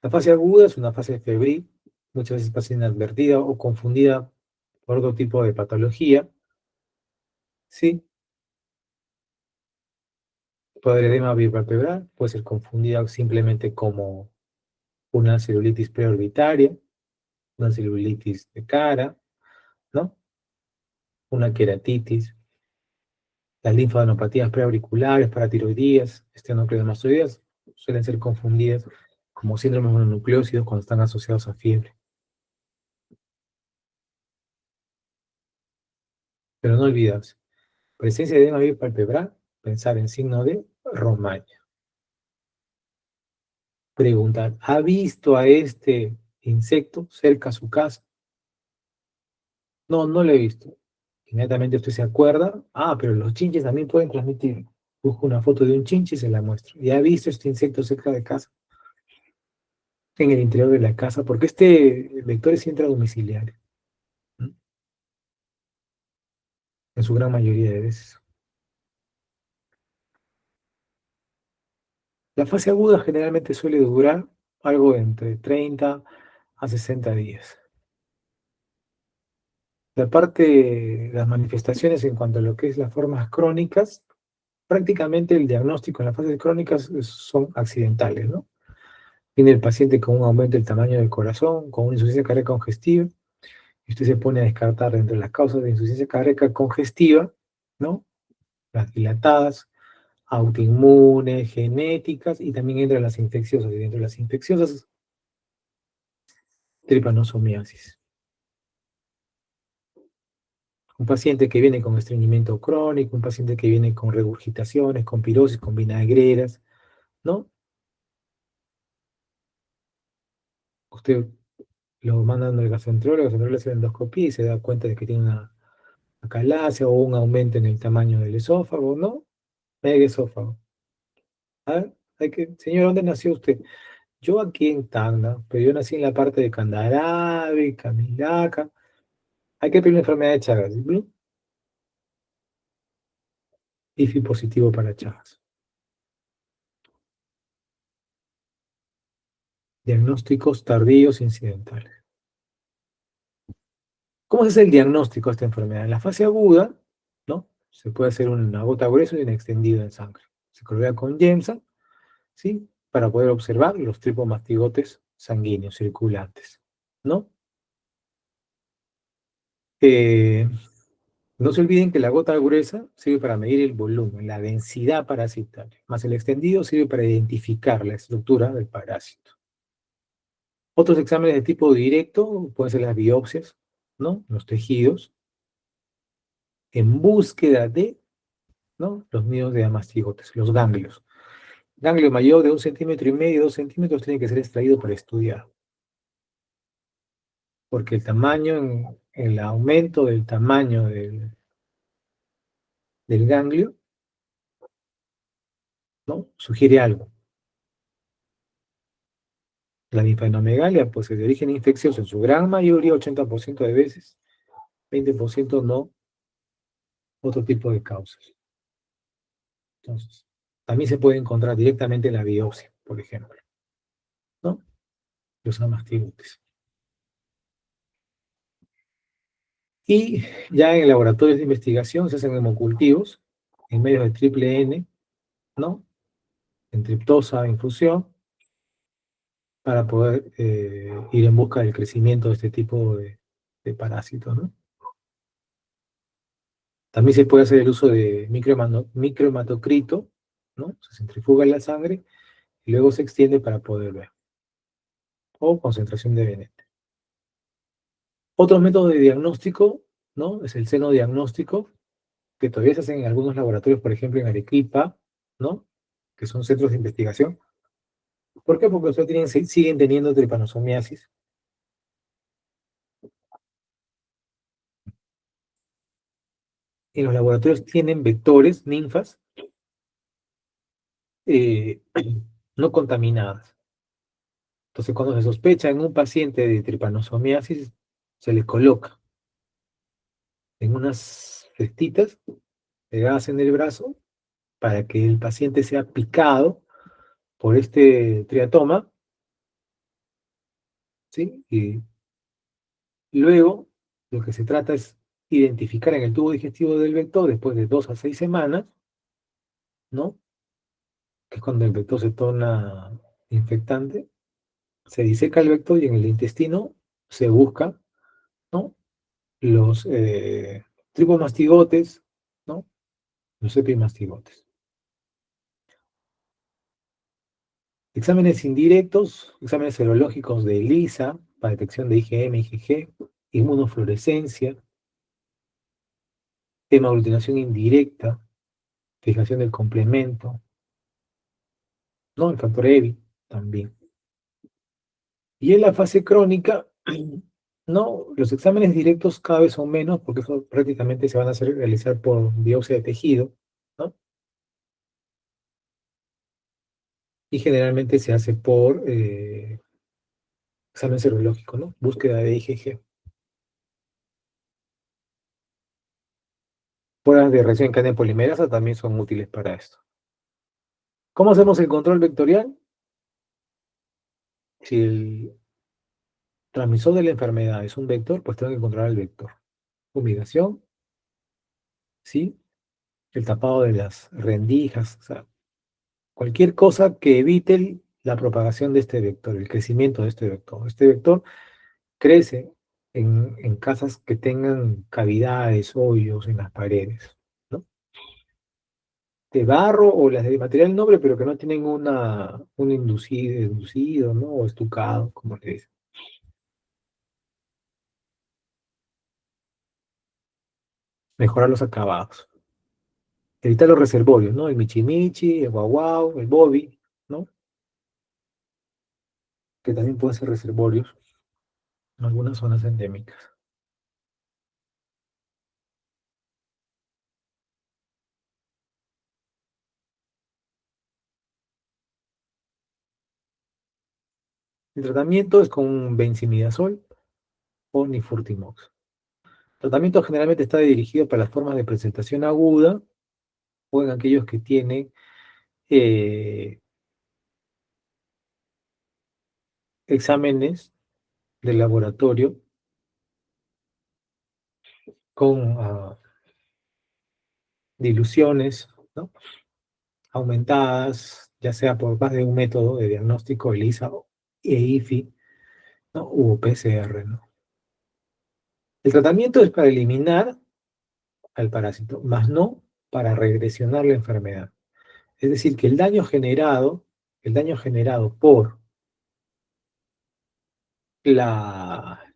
La fase aguda es una fase febril, muchas veces pasa inadvertida o confundida por otro tipo de patología, ¿sí? Puede haber edema bipartebral, puede ser confundida simplemente como una celulitis preorbitaria, una celulitis de cara, ¿no? Una queratitis, las linfadenopatías preauriculares, paratiroidías, estenoncleidomastoideas, suelen ser confundidas como síndromes mononucleósidos cuando están asociados a fiebre. Pero no olvidarse, presencia de edema bipalpebral, pensar en signo de Romaña. Preguntar, ¿ha visto a este insecto cerca a su casa? No, no lo he visto. Inmediatamente usted se acuerda, pero los chinches también pueden transmitir. Busco una foto de un chinche y se la muestro. ¿Ya ha visto este insecto cerca de casa? En el interior de la casa, porque este vector es intradomiciliario, ¿no? En su gran mayoría de veces. La fase aguda generalmente suele durar algo entre 30 a 60 días. La parte, las manifestaciones en cuanto a lo que es las formas crónicas, prácticamente el diagnóstico en las fases crónicas son accidentales, ¿no? Viene el paciente con un aumento del tamaño del corazón, con una insuficiencia cardíaca congestiva, y usted se pone a descartar entre las causas de insuficiencia cardíaca congestiva, ¿no? Las dilatadas, autoinmunes, genéticas, y también entran las infecciosas, y dentro de las infecciosas, tripanosomiasis. Un paciente que viene con estreñimiento crónico, un paciente que viene con regurgitaciones, con pirosis, con vinagreras, ¿no? Usted lo mandan al gastroenterólogo le hace la endoscopía y se da cuenta de que tiene una acalasia o un aumento en el tamaño del esófago, ¿no? Mega esófago. A ver, señor, ¿dónde nació usted? Yo aquí en Tacna, pero yo nací en la parte de Candaravi, Camilaca. Hay que pedir una enfermedad de Chagas, ¿sí? IFI positivo para Chagas. Diagnósticos tardíos incidentales. ¿Cómo se hace el diagnóstico de esta enfermedad? En la fase aguda, ¿no? Se puede hacer una gota gruesa y un extendido en sangre. Se colorea con Jameson, ¿sí? Para poder observar los tripomastigotes sanguíneos circulantes, ¿no? Eh, no se olviden que la gota gruesa sirve para medir el volumen, la densidad parasitaria, más el extendido sirve para identificar la estructura del parásito. Otros exámenes de tipo directo pueden ser las biopsias, ¿no? Los tejidos, en búsqueda de, ¿no? Los nidos de amastigotes, los ganglios. Ganglio mayor de 1,5 cm, 2 cm tiene que ser extraído para estudiar, porque el tamaño, el aumento del tamaño del ganglio, ¿no? Sugiere algo. La linfadenomegalia, pues es de origen infeccioso en su gran mayoría, 80% de veces, 20% no, otro tipo de causas. Entonces, también se puede encontrar directamente en la biopsia, por ejemplo, ¿no? Los amastigotes. Y ya en laboratorios de investigación se hacen hemocultivos en medios de triple N, ¿no? En triptosa, infusión, para poder ir en busca del crecimiento de este tipo de parásitos, ¿no? También se puede hacer el uso de microhematocrito, ¿no? Se centrifuga en la sangre y luego se extiende para poder ver. O concentración de veneno. Otro método de diagnóstico, ¿no? Es el senodiagnóstico, que todavía se hacen en algunos laboratorios, por ejemplo en Arequipa, ¿no? Que son centros de investigación. ¿Por qué? Porque ustedes siguen teniendo tripanosomiasis. En los laboratorios tienen vectores, ninfas, eh, no contaminadas. Entonces, cuando se sospecha en un paciente de tripanosomiasis, se le coloca en unas cestitas pegadas en el brazo para que el paciente sea picado por este triatoma, ¿sí? Y luego lo que se trata es identificar en el tubo digestivo del vector después de 2 a 6 semanas, ¿no? Que es cuando el vector se torna infectante, se diseca el vector y en el intestino se busca, ¿no? Los tripomastigotes, ¿no? Los epimastigotes. Exámenes indirectos, exámenes serológicos de ELISA para detección de IgM, IgG, inmunofluorescencia, hemaglutinación indirecta, fijación del complemento, ¿no? El factor EBI también. Y en la fase crónica, ¿no? Los exámenes directos cada vez son menos porque eso prácticamente se van a realizar por biopsia de tejido, ¿no? Y generalmente se hace por examen serológico, ¿no? Búsqueda de IgG. Pruebas de reacción en cadena polimerasa también son útiles para esto. ¿Cómo hacemos el control vectorial? Si transmisor de la enfermedad es un vector, pues tengo que controlar el vector. Fumigación, ¿sí? El tapado de las rendijas, o sea, cualquier cosa que evite la propagación de este vector, el crecimiento de este vector. Este vector crece en casas que tengan cavidades, hoyos en las paredes, ¿no? De barro o las de material noble, pero que no tienen un inducido, ¿no? O estucado, como le dicen. Mejorar los acabados. Evitar los reservorios, ¿no? El michimichi, el guaguao, el bobi, ¿no? Que también pueden ser reservorios en algunas zonas endémicas. El tratamiento es con un benzimidazol o nifurtimox. El tratamiento generalmente está dirigido para las formas de presentación aguda o en aquellos que tienen eh, exámenes de laboratorio con diluciones, ¿no? Aumentadas, ya sea por más de un método de diagnóstico, ELISA e IFI, ¿no? U PCR, ¿no? El tratamiento es para eliminar al parásito, más no para regresionar la enfermedad. Es decir, que el daño generado por la,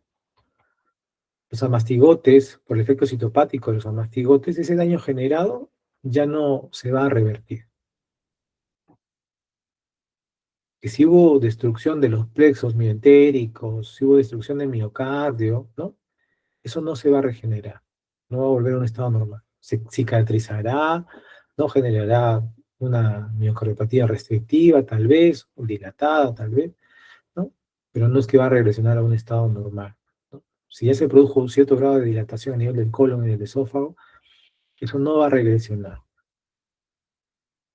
los amastigotes, por el efecto citopático de los amastigotes, ese daño generado ya no se va a revertir. Que si hubo destrucción de los plexos miotéricos, si hubo destrucción del miocardio, ¿no? Eso no se va a regenerar, no va a volver a un estado normal. Se cicatrizará, no generará una miocardiopatía restrictiva, tal vez, o dilatada, tal vez, ¿no? Pero no es que va a regresionar a un estado normal, ¿no? Si ya se produjo un cierto grado de dilatación a nivel del colon y del esófago, eso no va a regresionar.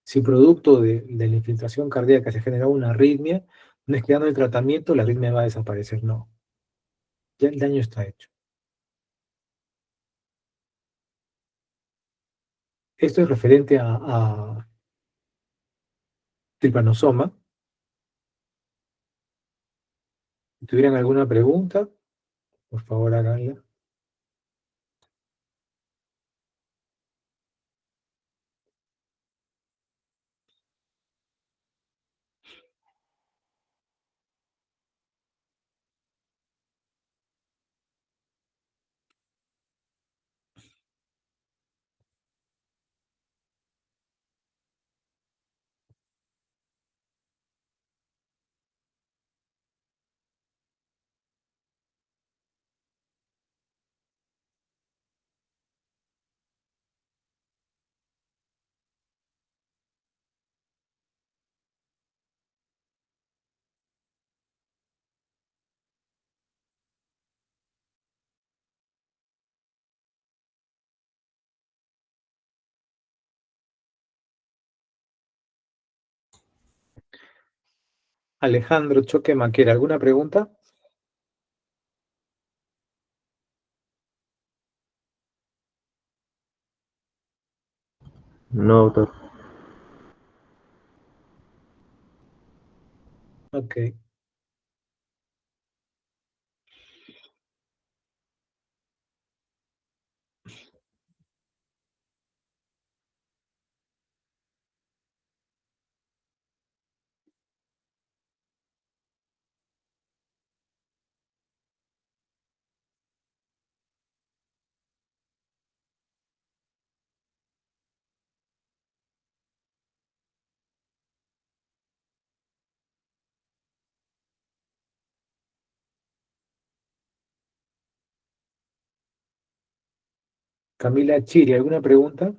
Si producto de la infiltración cardíaca se generó una arritmia, no es que dando el tratamiento la arritmia va a desaparecer, no. Ya el daño está hecho. Esto es referente a tripanosoma. Si tuvieran alguna pregunta, por favor háganla. Alejandro Choque Maquera, ¿alguna pregunta? No, doctor. Ok. Camila Chiri, ¿alguna pregunta?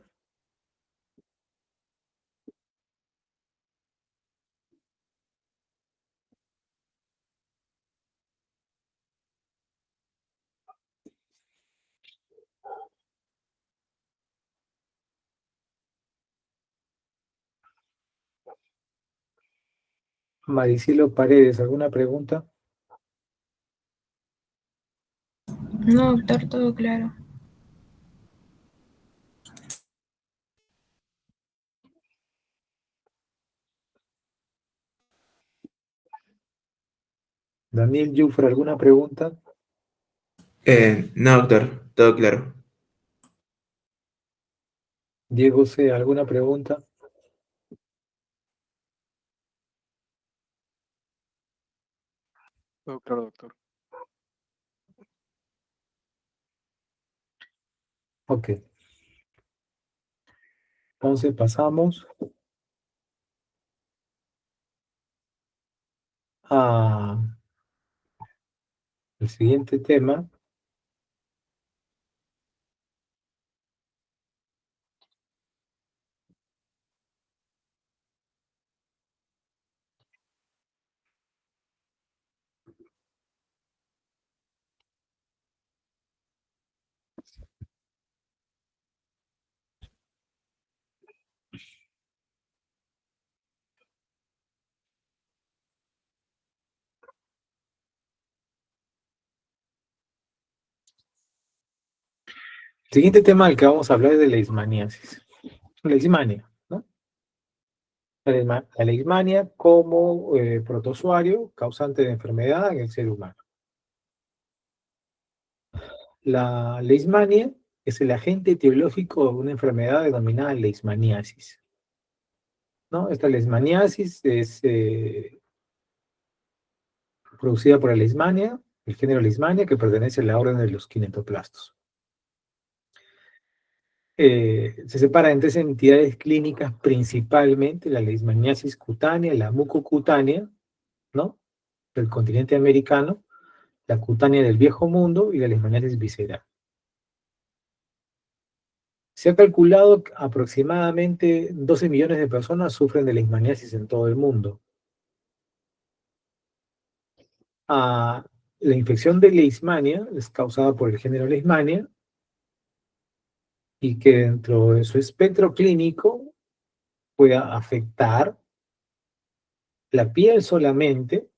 Maricelo Paredes, ¿alguna pregunta? No, doctor, todo claro. Daniel Jufre, ¿alguna pregunta? No, doctor, todo claro. Diego C., ¿alguna pregunta? Todo claro, doctor. Ok, entonces pasamos al siguiente tema. El siguiente tema del que vamos a hablar es de la leishmaniasis. Leishmania, ¿no? La leishmania como protozoario causante de enfermedad en el ser humano. La leishmania es el agente etiológico de una enfermedad denominada leishmaniasis, ¿no? Esta leishmaniasis es producida por la leishmania, el género leishmania, que pertenece a la orden de los quinetoplastos. Se separa en tres entidades clínicas principalmente: la leishmaniasis cutánea, la mucocutánea, ¿no?, del continente americano, la cutánea del viejo mundo y la leishmaniasis visceral. Se ha calculado que aproximadamente 12 millones de personas sufren de leishmaniasis en todo el mundo. La infección de leishmania es causada por el género leishmania y que dentro de su espectro clínico puede afectar la piel solamente,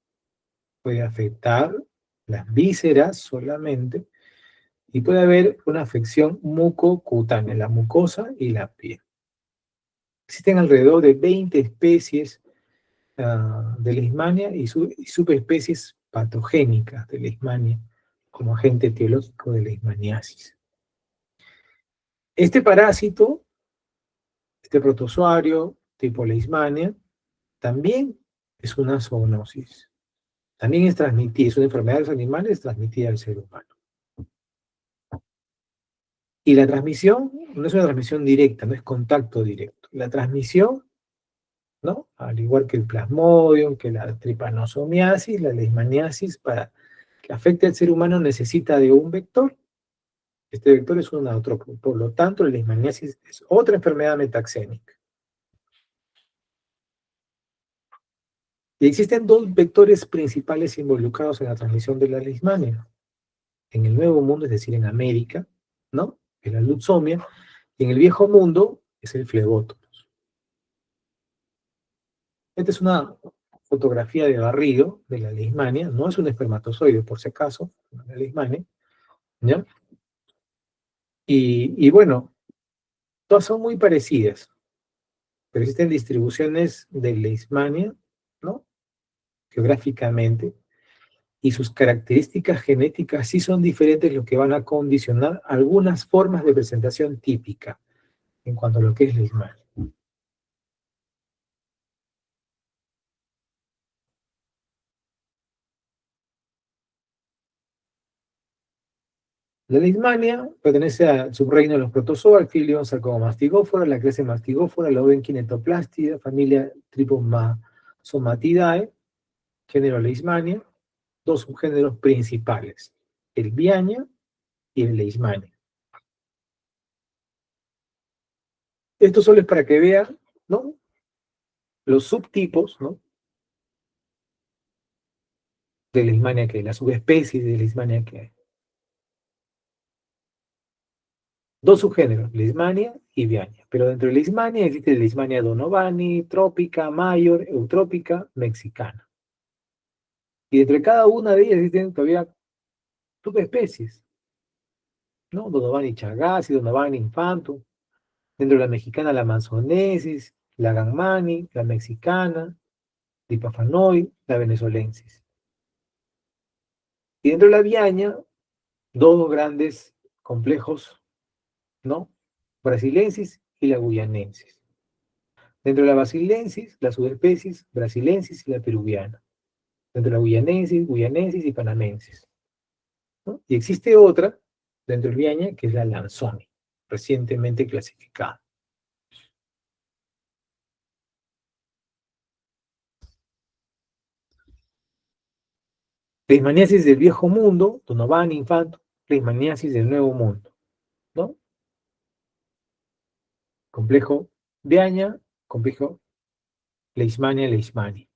puede afectar las vísceras solamente, y puede haber una afección mucocutánea, la mucosa y la piel. Existen alrededor de 20 especies de leishmania y subespecies patogénicas de leishmania como agente etiológico de leishmaniasis. Este parásito, este protozoario tipo leishmania, también es una zoonosis. También es transmitida, es una enfermedad de los animales transmitida al ser humano. Y la transmisión no es una transmisión directa, no es contacto directo. La transmisión, ¿no?, al igual que el plasmodium, que la tripanosomiasis, la leishmaniasis, para que afecte al ser humano necesita de un vector. Este vector es un neutrópodo. Por lo tanto, la leishmaniasis es otra enfermedad metaxénica. Y existen dos vectores principales involucrados en la transmisión de la leishmania. En el Nuevo Mundo, es decir, en América, ¿no?, es la lutzomia, y en el Viejo Mundo es el flebótomus. Esta es una fotografía de barrido de la leishmania, no es un espermatozoide por si acaso, la leishmania, ¿ya? Y bueno, todas son muy parecidas, pero existen distribuciones de leishmania, ¿no?, geográficamente, y sus características genéticas sí son diferentes, lo que van a condicionar algunas formas de presentación típica en cuanto a lo que es leishmania. La leishmania pertenece al subreino de los protozoa, al filo Sarcomastigófora, la clase Mastigófora, la orden Kinetoplastida, familia Trypanosomatidae, género Leishmania, dos subgéneros principales, el Viaña y el Leishmania. Esto solo es para que vean, ¿no?, los subtipos, ¿no?, de Leishmania que hay, las subespecies de Leishmania que hay. Dos subgéneros, Leishmania y Viaña. Pero dentro de Leishmania existe Leishmania donovani, trópica, mayor, eutrópica, mexicana. Y entre cada una de ellas existen todavía subespecies. ¿no? Donovani Chagassi, Donovani Infantum. Dentro de la mexicana, la Manzonesis, la Gangmani, la mexicana, Lipafanoi, la venezolensis. Y dentro de la Viaña, dos grandes complejos, ¿no? Brasilensis y la guyanensis. Dentro de la brasilensis, las subespecies brasilensis y la peruviana. Dentro de la guyanensis y panamensis, ¿no? Y existe otra, dentro del Viaña, que es la Lanzoni, recientemente clasificada. Leishmaniasis del viejo mundo, Donovan Infanto, Leishmaniasis del nuevo mundo, ¿no? Complejo Viaña, complejo Leishmania.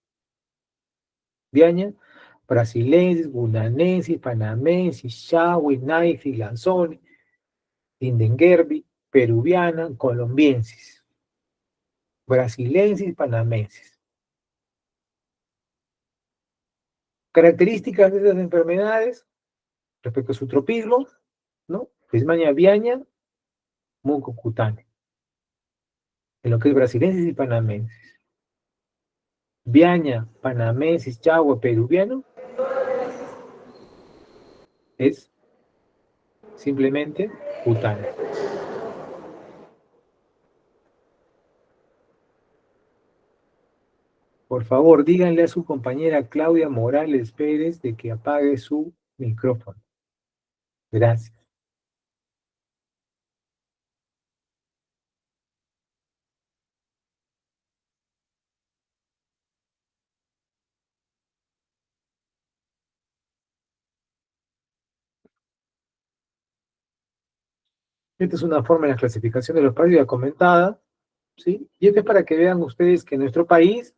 Viaña, brasilensis, gunanensis, panamensis, Shawi, Naifi, Lanzoni, Lindengerbi, peruviana, colombiensis, brasilensis, panamensis. Características de estas enfermedades respecto a su tropismo, ¿no? Leishmania viaña, mucocutánea, en lo que es brasilensis y panamensis. Viaña, panamensis, chagua, peruviano, es simplemente cutáneo. Por favor, díganle a su compañera Claudia Morales Pérez de que apague su micrófono. Gracias. Esta es una forma de la clasificación de los países ya comentada, ¿sí? Y esto es para que vean ustedes que nuestro país,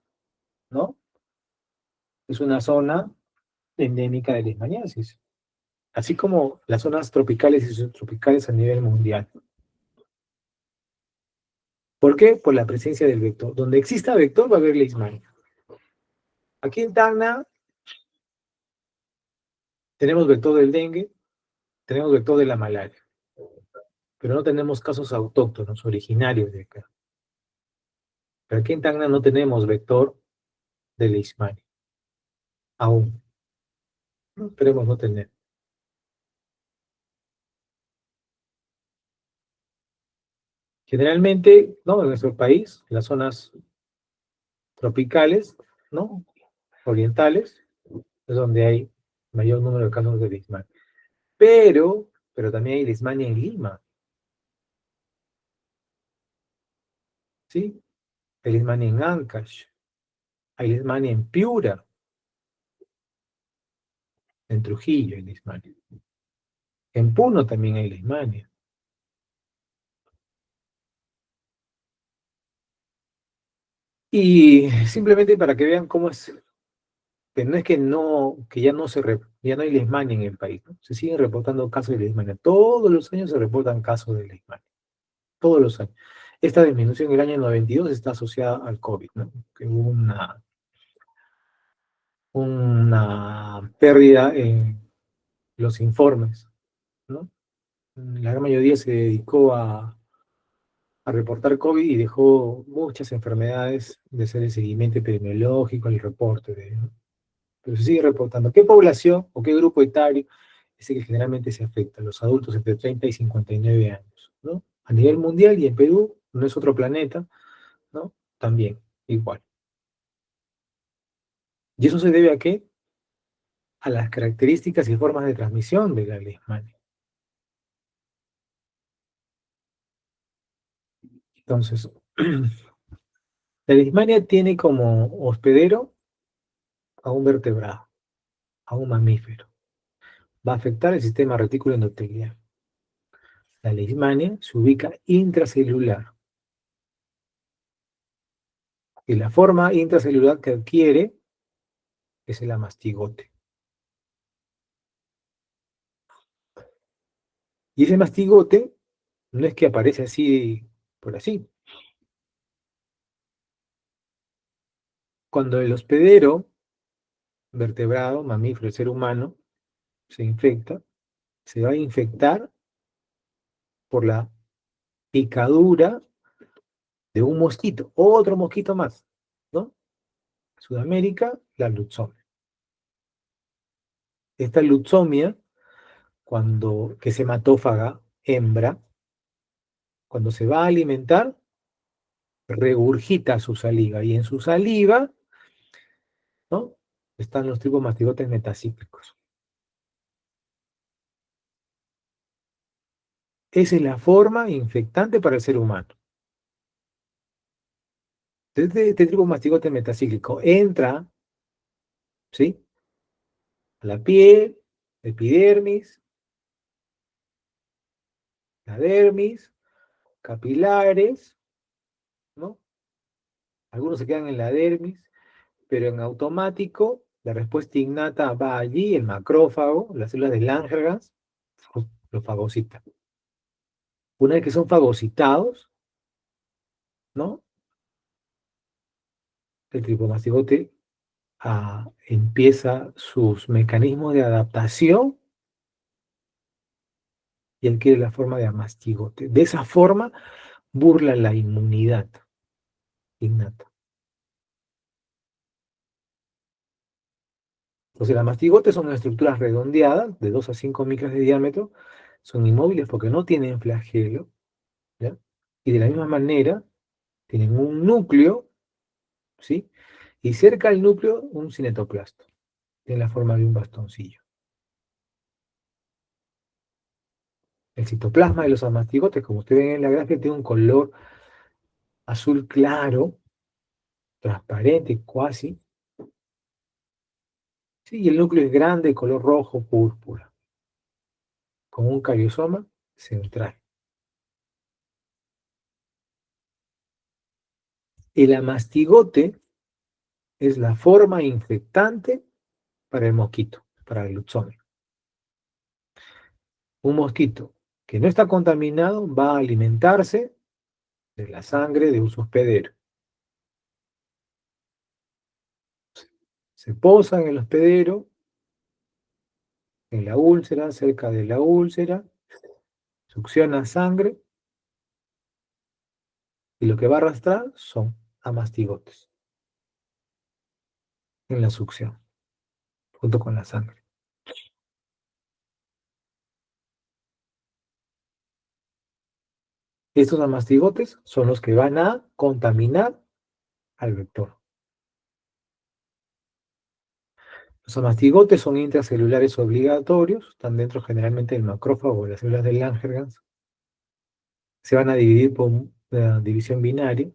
¿no? Es una zona endémica de leishmaniasis, así como las zonas tropicales y subtropicales a nivel mundial. ¿Por qué? Por la presencia del vector. Donde exista vector va a haber leishmania. Aquí en Tacna tenemos vector del dengue, tenemos vector de la malaria, pero no tenemos casos autóctonos, originarios de acá. Pero aquí en Tacna no tenemos vector de leishmania, aún. Esperemos no tener. Generalmente, ¿no? En nuestro país, las zonas tropicales, ¿no? Orientales, es donde hay mayor número de casos de leishmania. Pero también hay leishmania en Lima, ¿sí? Hay leishmania en Ancash, hay leishmania en Piura, en Trujillo hay leishmania. En Puno también hay leishmania. Y simplemente para que vean cómo es, que no es que no, que ya no ya no hay leishmania en el país, ¿no? Se siguen reportando casos de leishmania. Todos los años se reportan casos de leishmania. Todos los años. Esta disminución en el año 92 está asociada al COVID, ¿no? Que hubo una pérdida en los informes, ¿no? La gran mayoría se dedicó a reportar COVID y dejó muchas enfermedades de hacer el seguimiento epidemiológico, el reporte, ¿no? Pero se sigue reportando. ¿Qué población o qué grupo etario es el que generalmente se afecta? Los adultos entre 30 y 59 años, ¿no? A nivel mundial y en Perú, no es otro planeta, ¿no? También, igual. ¿Y eso se debe a qué? A las características y formas de transmisión de la leishmania. Entonces, la leishmania tiene como hospedero a un vertebrado, a un mamífero. Va a afectar el sistema retículo endotelial. La leishmania se ubica intracelular. Y la forma intracelular que adquiere es el amastigote. Y ese mastigote no es que aparece así por así. Cuando el hospedero, vertebrado, mamífero, el ser humano, se infecta, se va a infectar por la picadura de un mosquito, otro mosquito más, ¿no? Sudamérica, la lutzomia. Esta lutzomia, que es hematófaga, hembra, cuando se va a alimentar, regurgita su saliva, y en su saliva, ¿no? Están los tripomastigotes metacíclicos. Esa es la forma infectante para el ser humano. Este tripomastigote metacíclico entra, ¿sí? A la piel, epidermis, la dermis, capilares, ¿no? Algunos se quedan en la dermis, pero en automático la respuesta innata va allí, el macrófago, las células de Langerhans, lo fagocita. Una vez que son fagocitados, ¿no? El tripomastigote empieza sus mecanismos de adaptación y adquiere la forma de amastigote. De esa forma burla la inmunidad innata. Entonces, las mastigotes son unas estructuras redondeadas de 2 a 5 micras de diámetro, son inmóviles porque no tienen flagelo, ¿ya? Y de la misma manera tienen un núcleo, ¿sí? Y cerca del núcleo un cinetoplasto, tiene la forma de un bastoncillo. El citoplasma de los amastigotes, como ustedes ven en la gráfica, tiene un color azul claro, transparente, cuasi, ¿sí? Y el núcleo es grande, color rojo, púrpura, con un cariosoma central. El amastigote es la forma infectante para el mosquito, para el lutzomia. Un mosquito que no está contaminado va a alimentarse de la sangre de un hospedero. Se posa en el hospedero, en la úlcera, cerca de la úlcera, succiona sangre y lo que va a arrastrar son amastigotes en la succión, junto con la sangre. Estos amastigotes son los que van a contaminar al vector. Los amastigotes son intracelulares obligatorios, están dentro generalmente del macrófago o de las células de Langerhans. Se van a dividir por división binaria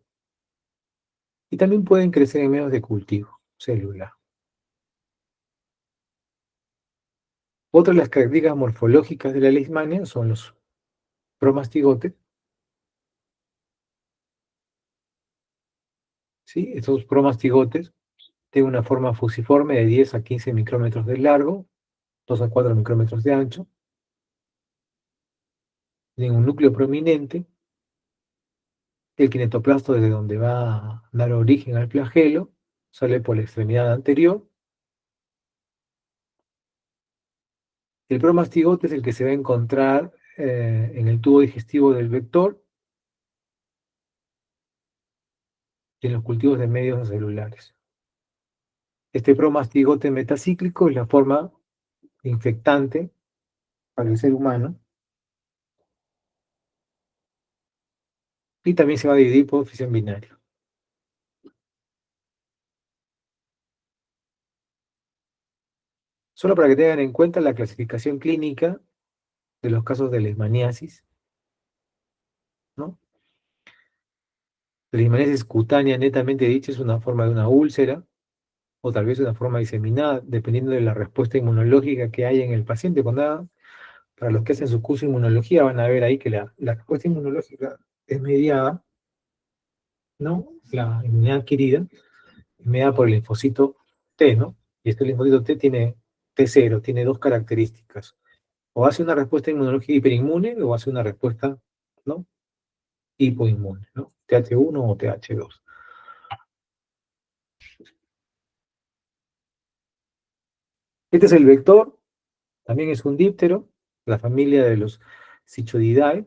y también pueden crecer en medios de cultivo celular. Otra de las características morfológicas de la leishmania son los promastigotes. ¿Sí? Estos promastigotes tienen una forma fusiforme de 10 a 15 micrómetros de largo, 2 a 4 micrómetros de ancho. Tienen un núcleo prominente. El kinetoplasto, desde donde va a dar origen al flagelo, sale por la extremidad anterior. El promastigote es el que se va a encontrar en el tubo digestivo del vector y en los cultivos de medios celulares. Este promastigote metacíclico es la forma infectante para el ser humano y también se va a dividir por fisión binaria. Solo para que tengan en cuenta la clasificación clínica de los casos de leishmaniasis, ¿no? La leishmaniasis cutánea, netamente dicha, es una forma de una úlcera, o tal vez una forma diseminada, dependiendo de la respuesta inmunológica que haya en el paciente. Para los que hacen su curso de inmunología, van a ver ahí que la respuesta inmunológica es mediada, ¿no? La inmunidad adquirida es mediada por el linfocito T, ¿no? Y este linfocito T tiene T0, tiene dos características. O hace una respuesta inmunológica hiperinmune o hace una respuesta, ¿no? Hipoinmune, ¿no? TH1 o TH2. Este es el vector, también es un díptero, la familia de los Cichodidae.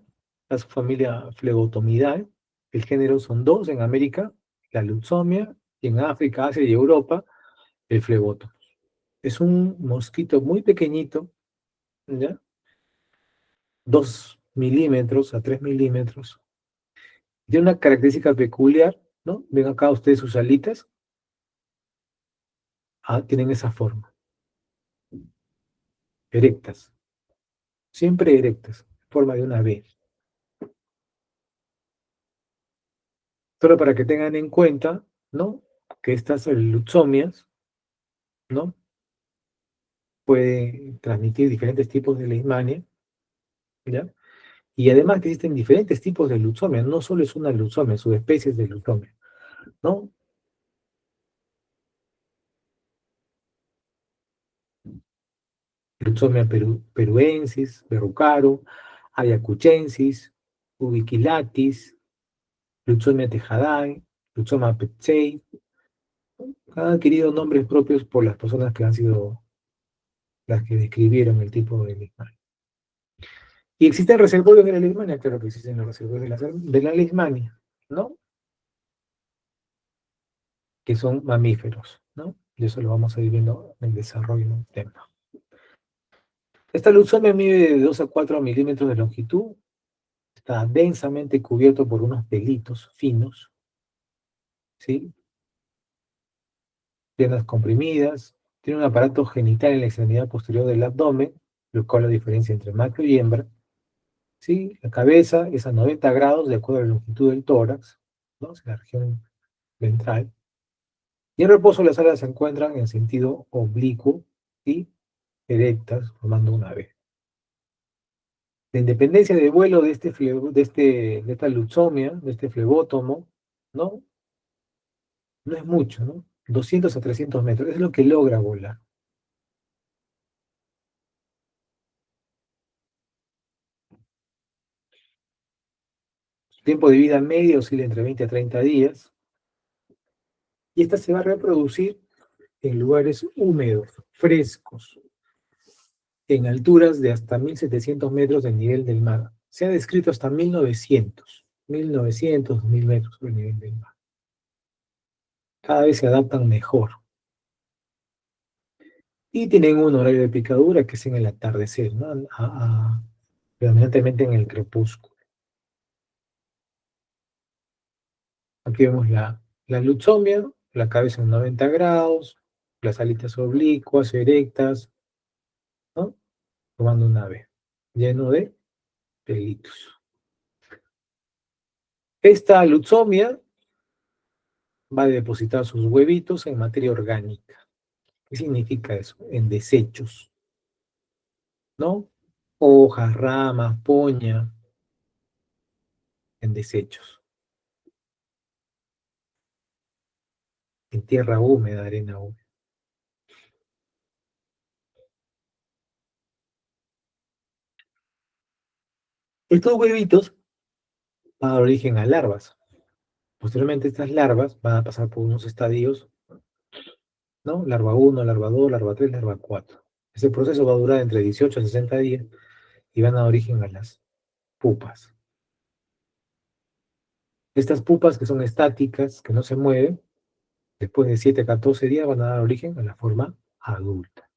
la subfamilia Flebotomidae. El género son dos en América, la Lutzomia, y en África, Asia y Europa, el Fleboto. Es un mosquito muy pequeñito, ¿ya? 2 milímetros a 3 milímetros. Tiene una característica peculiar, ¿no? Ven acá ustedes sus alitas, tienen esa forma, erectas, siempre erectas, forma de una V. Solo para que tengan en cuenta, ¿no? Que estas luxomias, ¿no? Pueden transmitir diferentes tipos de leishmania, ¿ya? Y además que existen diferentes tipos de luxomia, no solo es una luxomia, subespecies de luxomia, ¿no? Luxomia peruensis, verrucaro, ayacuchensis, ubiquilatis, Luxomia tejadae, Luxomia petsei, han adquirido nombres propios por las personas que han sido las que describieron el tipo de leishmania. ¿Y existen reservorios de la leishmania? Claro que existen los reservorios de la leishmania, ¿no? Que son mamíferos, ¿no? Y eso lo vamos a ir viendo en el desarrollo del tema. Esta luxomia mide de 2 a 4 milímetros de longitud, está densamente cubierto por unos pelitos finos, ¿sí? Piernas comprimidas, tiene un aparato genital en la extremidad posterior del abdomen, lo cual la diferencia entre macho y hembra, ¿sí? La cabeza es a 90 grados de acuerdo a la longitud del tórax, ¿no? Es la región ventral. Y en reposo las alas se encuentran en sentido oblicuo y erectas, formando una V. La independencia de vuelo de esta luxomia, de este flebótomo, ¿no? No es mucho, ¿no? 200 a 300 metros, es lo que logra volar. Su tiempo de vida medio oscila entre 20 a 30 días, y esta se va a reproducir en lugares húmedos, frescos, en alturas de hasta 1700 metros del nivel del mar. Se ha descrito hasta 1900, 1000 metros sobre el nivel del mar. Cada vez se adaptan mejor. Y tienen un horario de picadura que es en el atardecer, ¿no? Predominantemente en el crepúsculo. Aquí vemos la luxomia, la cabeza en 90 grados, las alitas oblicuas, erectas, ¿no? Formando una V, lleno de pelitos. Esta luxomia va a depositar sus huevitos en materia orgánica. ¿Qué significa eso? En desechos, ¿no? Hojas, ramas, poña, en desechos, en tierra húmeda, arena húmeda. Estos huevitos van a dar origen a larvas. Posteriormente estas larvas van a pasar por unos estadios, ¿no? Larva 1, larva 2, larva 3, larva 4. Ese proceso va a durar entre 18 a 60 días y van a dar origen a las pupas. Estas pupas que son estáticas, que no se mueven, después de 7 a 14 días van a dar origen a la forma adulta.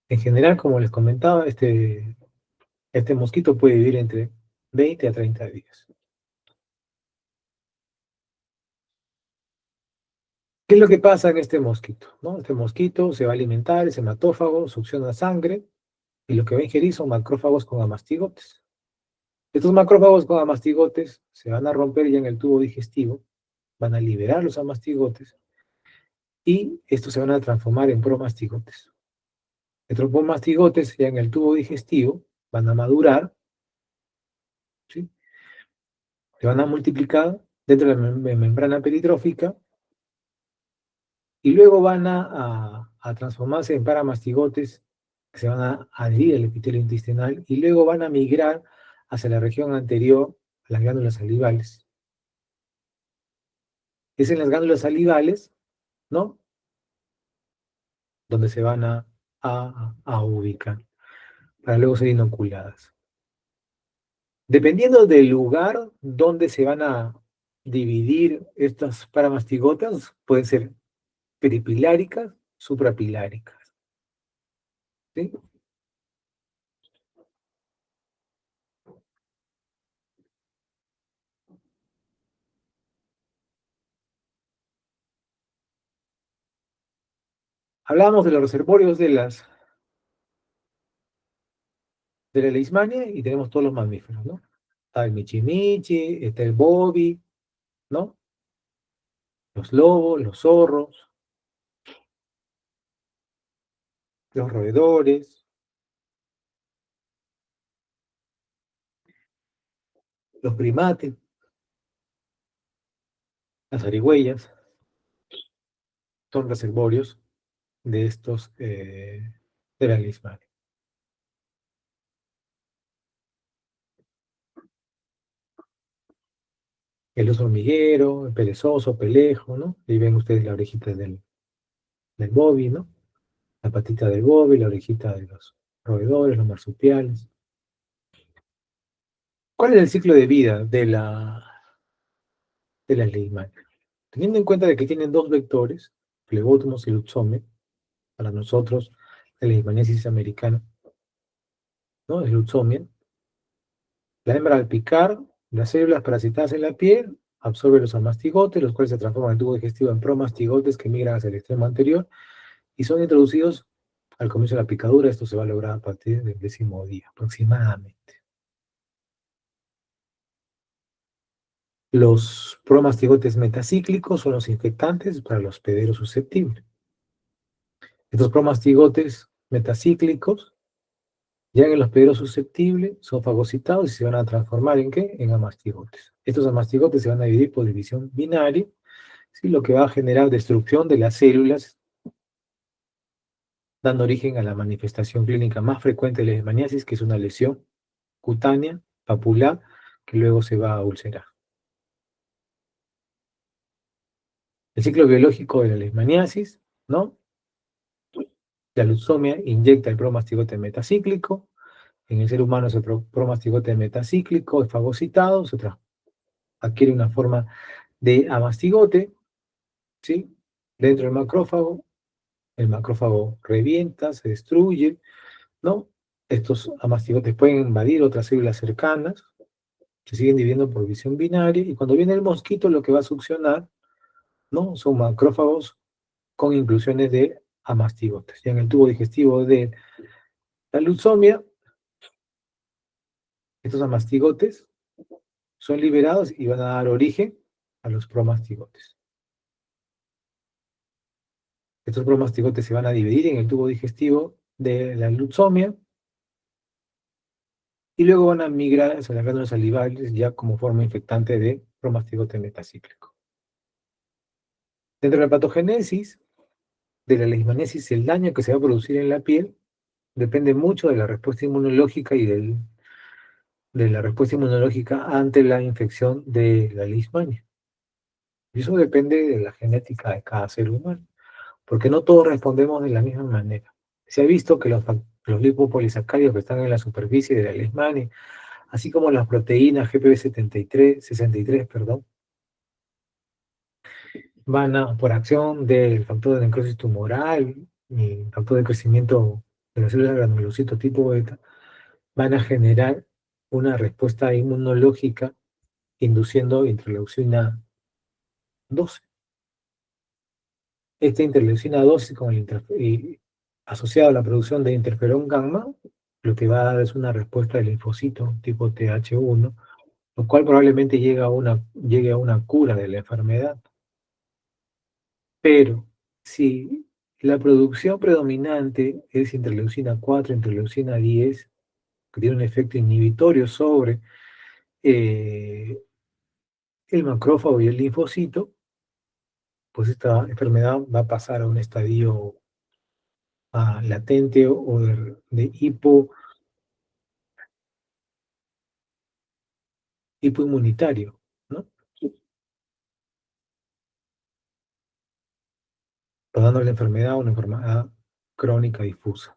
En general, como les comentaba, este mosquito puede vivir entre 20 a 30 días. ¿Qué es lo que pasa en este mosquito? ¿No? Este mosquito se va a alimentar, es hematófago, succiona sangre, y lo que va a ingerir son macrófagos con amastigotes. Estos macrófagos con amastigotes se van a romper ya en el tubo digestivo, van a liberar los amastigotes, y estos se van a transformar en promastigotes. Estos promastigotes ya en el tubo digestivo van a madurar, ¿sí? Se van a multiplicar dentro de la membrana peritrófica y luego van a transformarse en paramastigotes que se van a adherir al epitelio intestinal y luego van a migrar hacia la región anterior a las glándulas salivales. Es en las glándulas salivales, ¿no? Donde se van a ubicar para luego ser inoculadas. Dependiendo del lugar donde se van a dividir estas paramastigotas, pueden ser peripiláricas, suprapiláricas. ¿Sí? Hablamos de los reservorios de la leishmania y tenemos todos los mamíferos, ¿no? Está el michimichi, está el bobi, ¿no? Los lobos, los zorros, los roedores, los primates, las zarigüeyas, son reservorios de estos, de la leishmania. El oso hormiguero, el perezoso, pelejo, ¿no? Ahí ven ustedes la orejita del bobi, ¿no? La patita del bobi, la orejita de los roedores, los marsupiales. ¿Cuál es el ciclo de vida de las leishmanias? Teniendo en cuenta de que tienen dos vectores, Phlebotomos y Luxomia, para nosotros, la leishmaniasis americana, ¿no? Es Luxomia. La hembra al picar, las células parasitadas en la piel absorben los amastigotes, los cuales se transforman en el tubo digestivo en promastigotes que migran hacia el extremo anterior y son introducidos al comienzo de la picadura. Esto se va a lograr a partir del 10º día aproximadamente. Los promastigotes metacíclicos son los infectantes para los hospederos susceptibles. Estos promastigotes metacíclicos llegan en los hospederos susceptibles, son fagocitados y se van a transformar ¿en qué? En amastigotes. Estos amastigotes se van a dividir por división binaria, ¿sí? Lo que va a generar destrucción de las células, dando origen a la manifestación clínica más frecuente de la leishmaniasis, que es una lesión cutánea, papular, que luego se va a ulcerar. El ciclo biológico de la leishmaniasis, ¿no? La luxomia inyecta el promastigote metacíclico. En el ser humano ese promastigote metacíclico es fagocitado, adquiere una forma de amastigote, ¿sí? Dentro del macrófago, el macrófago revienta, se destruye, ¿no? Estos amastigotes pueden invadir otras células cercanas, se siguen dividiendo por división binaria, y cuando viene el mosquito lo que va a succionar, ¿no? Son macrófagos con inclusiones de amastigotes. Ya en el tubo digestivo de la luxomia, estos amastigotes son liberados y van a dar origen a los promastigotes. Estos promastigotes se van a dividir en el tubo digestivo de la luxomia y luego van a migrar hacia las glándulas salivales ya como forma infectante de promastigote metacíclico. Dentro de la patogénesis de la leishmaniasis, el daño que se va a producir en la piel depende mucho de la respuesta inmunológica y de la respuesta inmunológica ante la infección de la leishmania. Y eso depende de la genética de cada ser humano, porque no todos respondemos de la misma manera. Se ha visto que los lipopolisacáridos que están en la superficie de la leishmania, así como las proteínas GPB 63, perdón, van a, por acción del factor de necrosis tumoral y factor de crecimiento de las células granulocitos tipo beta, van a generar una respuesta inmunológica induciendo interleucina 12. Esta interleucina 12 con asociada a la producción de interferón gamma, lo que va a dar es una respuesta del linfocito tipo Th1, lo cual probablemente llegue a una cura de la enfermedad. Pero si la producción predominante es interleucina 4, interleucina 10, que tiene un efecto inhibitorio sobre eh, el macrófago y el linfocito, pues esta enfermedad va a pasar a un estadio latente o de hipoinmunitario, ¿no? Pasando la enfermedad a una enfermedad crónica difusa.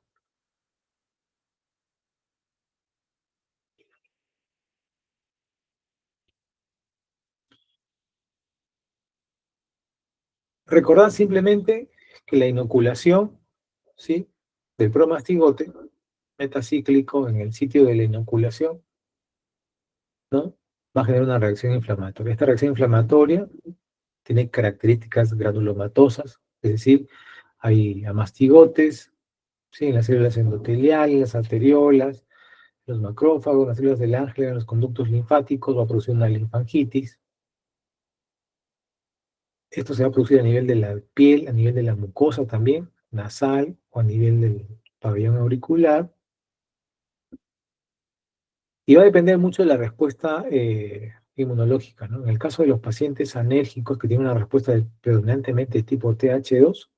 Recordad simplemente que la inoculación, ¿sí?, del promastigote metacíclico en el sitio de la inoculación, ¿no?, va a generar una reacción inflamatoria. Esta reacción inflamatoria tiene características granulomatosas, es decir, hay amastigotes, ¿sí?, en las células endoteliales, las arteriolas, los macrófagos, las células del ángel, en los conductos linfáticos, va a producir una linfangitis. Esto se va a producir a nivel de la piel, a nivel de la mucosa también, nasal o a nivel del pabellón auricular. Y va a depender mucho de la respuesta inmunológica, ¿no? En el caso de los pacientes anérgicos que tienen una respuesta predominantemente de tipo TH2,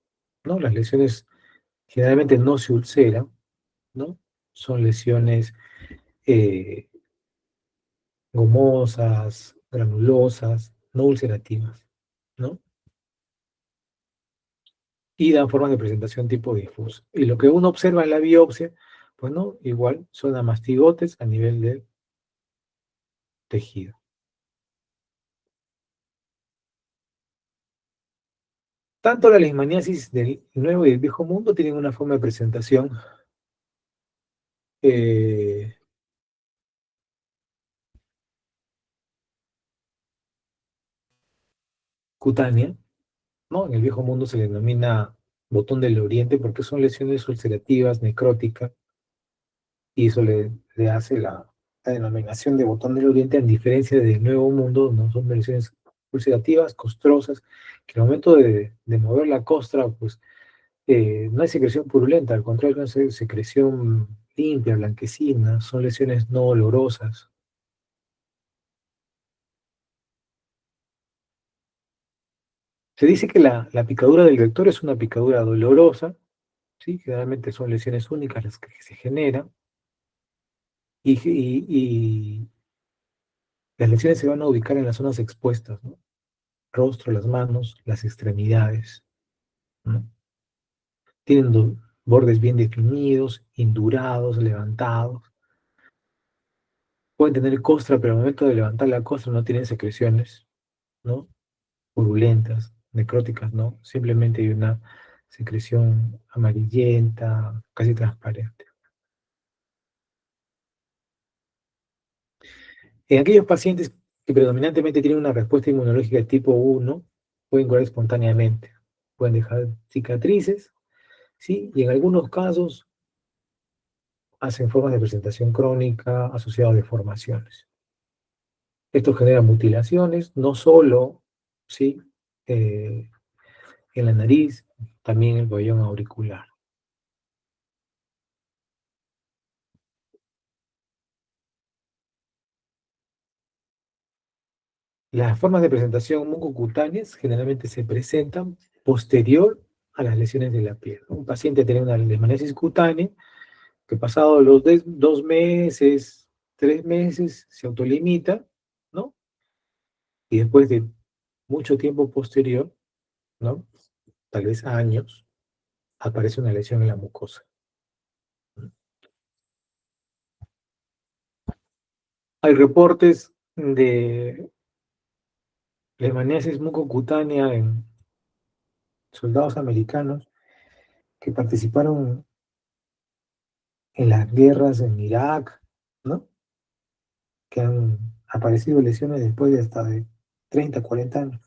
¿no? Las lesiones generalmente no se ulceran, ¿no? Son lesiones eh, gomosas, granulosas, no ulcerativas, ¿no? Y dan formas de presentación tipo difuso. Y lo que uno observa en la biopsia, pues no, igual son amastigotes a nivel del tejido. Tanto la leishmaniasis del Nuevo y del Viejo Mundo tienen una forma de presentación eh, cutánea, ¿no? En el Viejo Mundo se le denomina botón del oriente porque son lesiones ulcerativas, necróticas, y eso le hace la denominación de botón del oriente, en diferencia del Nuevo Mundo, no son lesiones ulcerativas, costrosas, que al momento de mover la costra, pues no hay secreción purulenta, al contrario, es una secreción limpia, blanquecina, son lesiones no olorosas. Se dice que la picadura del vector es una picadura dolorosa, ¿sí? Generalmente son lesiones únicas las que se generan, y las lesiones se van a ubicar en las zonas expuestas, ¿no? Rostro, las manos, las extremidades, ¿no? Tienen bordes bien definidos, indurados, levantados. Pueden tener costra, pero al momento de levantar la costra no tienen secreciones, ¿no?, purulentas, necróticas, ¿no? Simplemente hay una secreción amarillenta, casi transparente. En aquellos pacientes que predominantemente tienen una respuesta inmunológica de tipo 1, pueden curar espontáneamente, pueden dejar cicatrices, ¿sí? Y en algunos casos hacen formas de presentación crónica asociadas a deformaciones. Esto genera mutilaciones, no solo, ¿sí?, eh, en la nariz, también en el pabellón auricular. Las formas de presentación mucocutáneas generalmente se presentan posterior a las lesiones de la piel. Un paciente tiene una leishmaniasis cutánea que pasado los 2 meses, 3 meses, se autolimita, ¿no? Y después de mucho tiempo posterior, ¿no?, tal vez años, aparece una lesión en la mucosa. Hay reportes de leishmaniasis mucocutánea en soldados americanos que participaron en las guerras en Irak, ¿no?, que han aparecido lesiones después de hasta de 30, 40 años.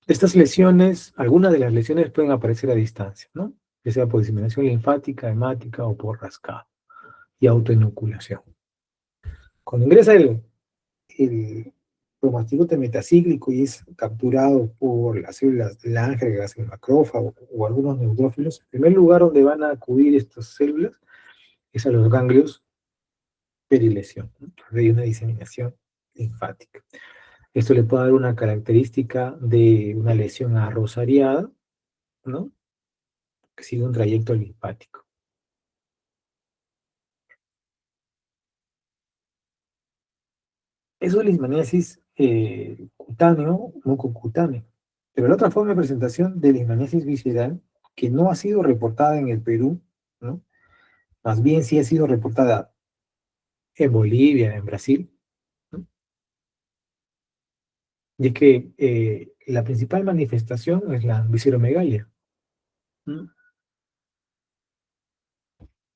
Estas lesiones, algunas de las lesiones pueden aparecer a distancia, ¿no?, ya sea por diseminación linfática, hemática o por rascado y autoinoculación. Cuando ingresa el promastigote metacíclico y es capturado por las células del ángel, el macrófago o algunos neutrófilos, el primer lugar donde van a acudir estas células es a los ganglios perilesión, ¿no?, donde hay una diseminación linfática. Esto le puede dar una característica de una lesión arrosariada, ¿no?, que sigue un trayecto linfático. Eso es leishmaniasis cutáneo, mucocutáneo. Pero la otra forma de presentación de leishmaniasis visceral, que no ha sido reportada en el Perú, ¿no?, más bien sí ha sido reportada en Bolivia, en Brasil, Y es que la principal manifestación es la visceromegalia. ¿Mm?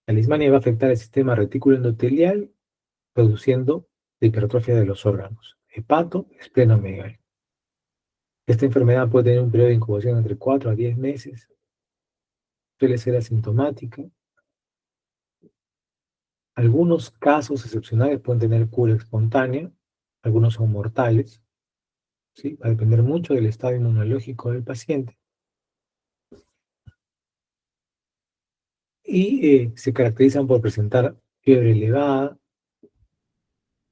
La lismania va a afectar el sistema retículo endotelial, produciendo hipertrofia de los órganos, hepato, esplenomegalia. Esta enfermedad puede tener un periodo de incubación entre 4 a 10 meses, suele ser asintomática. Algunos casos excepcionales pueden tener cura espontánea, algunos son mortales, ¿sí? Va a depender mucho del estado inmunológico del paciente. Y se caracterizan por presentar fiebre elevada,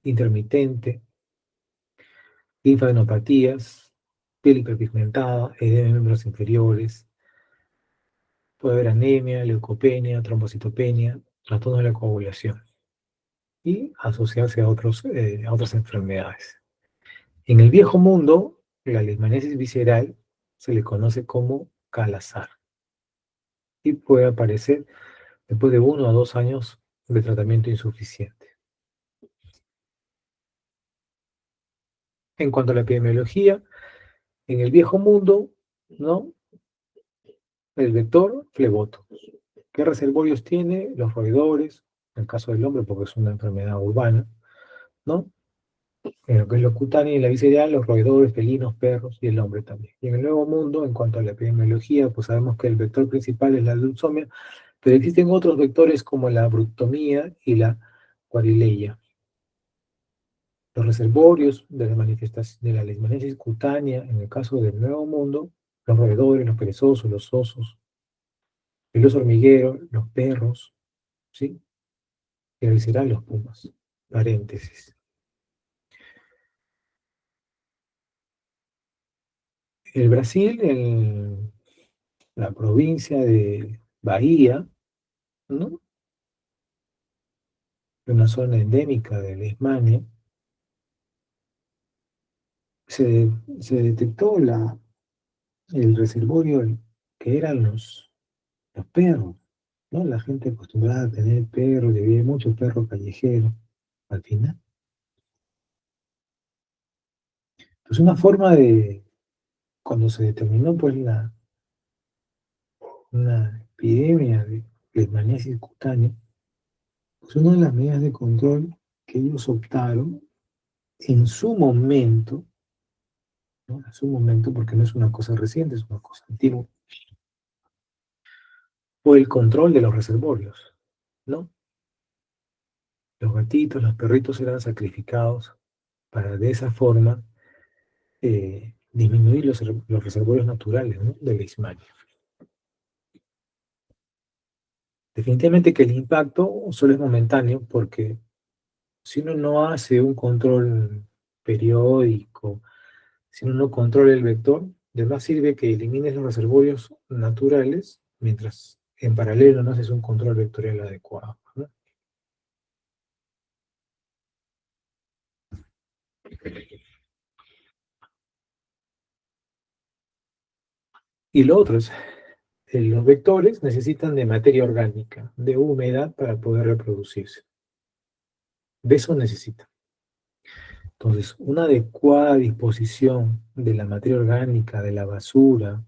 intermitente, linfadenopatías, piel hiperpigmentada, edema en miembros inferiores, puede haber anemia, leucopenia, trombocitopenia, trastornos de la coagulación y asociarse a otras enfermedades. En el viejo mundo, la leishmaniasis visceral se le conoce como calazar y puede aparecer después de 1 a 2 años de tratamiento insuficiente. En cuanto a la epidemiología, en el viejo mundo, ¿no? El vector, fleboto. ¿Qué reservorios tiene? Los roedores, en el caso del hombre, porque es una enfermedad urbana, ¿no? En lo que es lo cutáneo y la visceral, los roedores, felinos, perros y el hombre también. Y en el nuevo mundo, en cuanto a la epidemiología, pues sabemos que el vector principal es la leucemia, pero existen otros vectores como la bructomía y la guarileia. Los reservorios de la manifestación de la leishmaniasis cutánea, en el caso del nuevo mundo, los roedores, los perezosos, los osos, el oso hormiguero, los perros, ¿sí? Y la visceral, los pumas. Paréntesis. El Brasil, en la provincia de Bahía, ¿no? Una zona endémica de Leishmania, se, se detectó el reservorio que eran los perros, ¿no? La gente acostumbrada a tener perros, y había muchos perros callejeros. Al final, pues una forma de, cuando se determinó pues una epidemia de leishmaniasis cutánea, pues una de las medidas de control que ellos optaron en su momento, ¿no? En su momento, porque no es una cosa reciente, es una cosa antigua, fue el control de los reservorios, ¿no? Los gatitos, los perritos eran sacrificados para de esa forma disminuir los reservorios naturales, ¿no? De leishmania. Definitivamente que el impacto solo es momentáneo porque si uno no hace un control periódico, si uno no controla el vector, de nada sirve que elimines los reservorios naturales mientras en paralelo no haces un control vectorial adecuado, ¿no? Y lo otro es, los vectores necesitan de materia orgánica, de humedad para poder reproducirse. De eso necesitan. Entonces, una adecuada disposición de la materia orgánica, de la basura,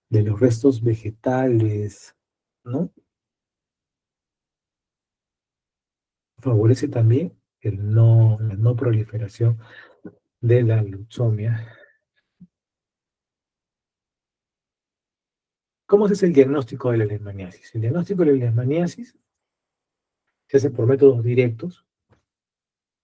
de los restos vegetales, ¿no? Favorece también la no proliferación de la leucemia. ¿Cómo se hace el diagnóstico de la leishmaniasis? El diagnóstico de la leishmaniasis se hace por métodos directos,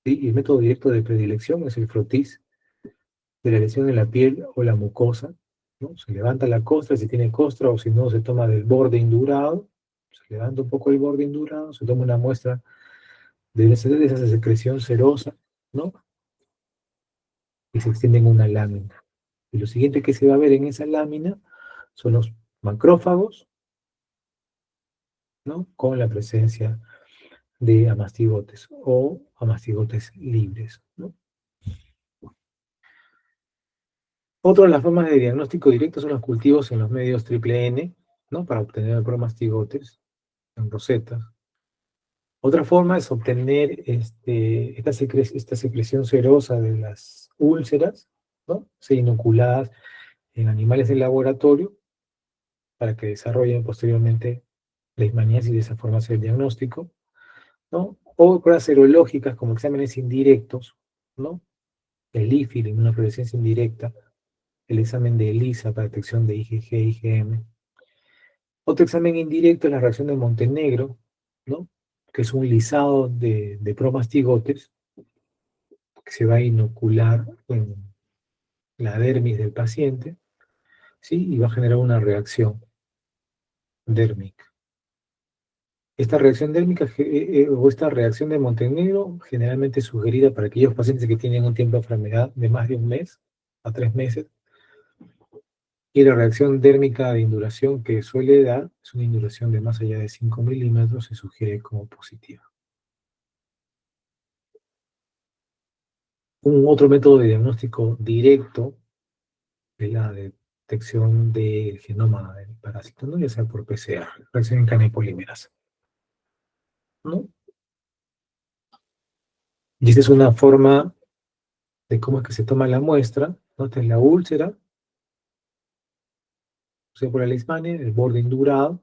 ¿sí? Y el método directo de predilección es el frotis de la lesión en la piel o la mucosa, ¿no? Se levanta la costra, si tiene costra, o si no, se toma del borde indurado, se levanta un poco el borde indurado, se toma una muestra de esa secreción serosa, ¿no? Y se extiende en una lámina. Y lo siguiente que se va a ver en esa lámina son los macrófagos, ¿no? Con la presencia de amastigotes o amastigotes libres, ¿no? Otra de las formas de diagnóstico directo son los cultivos en los medios triple N, ¿no? Para obtener promastigotes en rosetas. Otra forma es obtener esta secreción serosa de las úlceras, ¿no? Ser inoculadas en animales de laboratorio para que desarrollen posteriormente leishmaniasis y de esa forma hacer el diagnóstico, ¿no? O pruebas serológicas como exámenes indirectos, ¿no? El IFI, la inmunofluorescencia indirecta, el examen de ELISA para detección de IgG, IgM. Otro examen indirecto es la reacción de Montenegro, ¿no? Que es un lisado de promastigotes que se va a inocular en la dermis del paciente, ¿sí? Y va a generar una reacción dérmica. Esta reacción dérmica o esta reacción de Montenegro generalmente es sugerida para aquellos pacientes que tienen un tiempo de enfermedad de más de un mes a 3 meses. Y la reacción dérmica de induración que suele dar es una induración de más allá de 5 milímetros, se sugiere como positiva. Un otro método de diagnóstico directo es la detección del genoma del parásito, ¿no? Ya sea por PCR, reacción en cadena de polimerasa, ¿no? Y esta es una forma de cómo es que se toma la muestra, ¿no? Esta es la úlcera, o sea, por la leishmania, el borde indurado,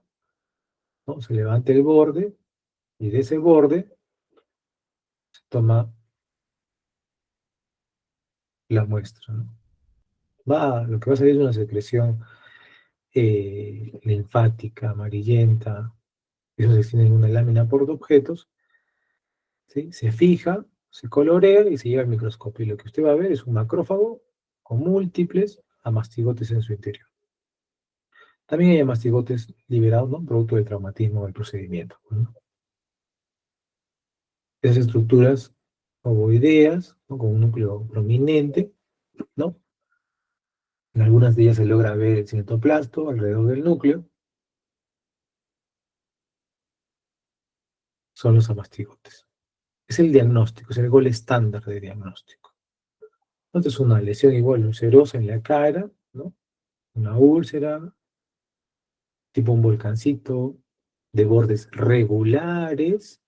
¿no? Se levanta el borde y de ese borde se toma la muestra, ¿no? Lo que va a salir es una secreción linfática, amarillenta, eso se extiende en una lámina por objetos, ¿sí? Se fija, se colorea y se lleva al microscopio. Y lo que usted va a ver es un macrófago con múltiples amastigotes en su interior. También hay amastigotes liberados, ¿no? Producto del traumatismo del procedimiento, ¿no? Esas estructuras ovoideas, ¿no? Con un núcleo prominente, ¿no? En algunas de ellas se logra ver el citoplasto alrededor del núcleo, son los amastigotes. Es el diagnóstico, es el gol estándar de diagnóstico. Entonces, una lesión igual ulcerosa en la cara, ¿no? Una úlcera, tipo un volcancito, de bordes regulares,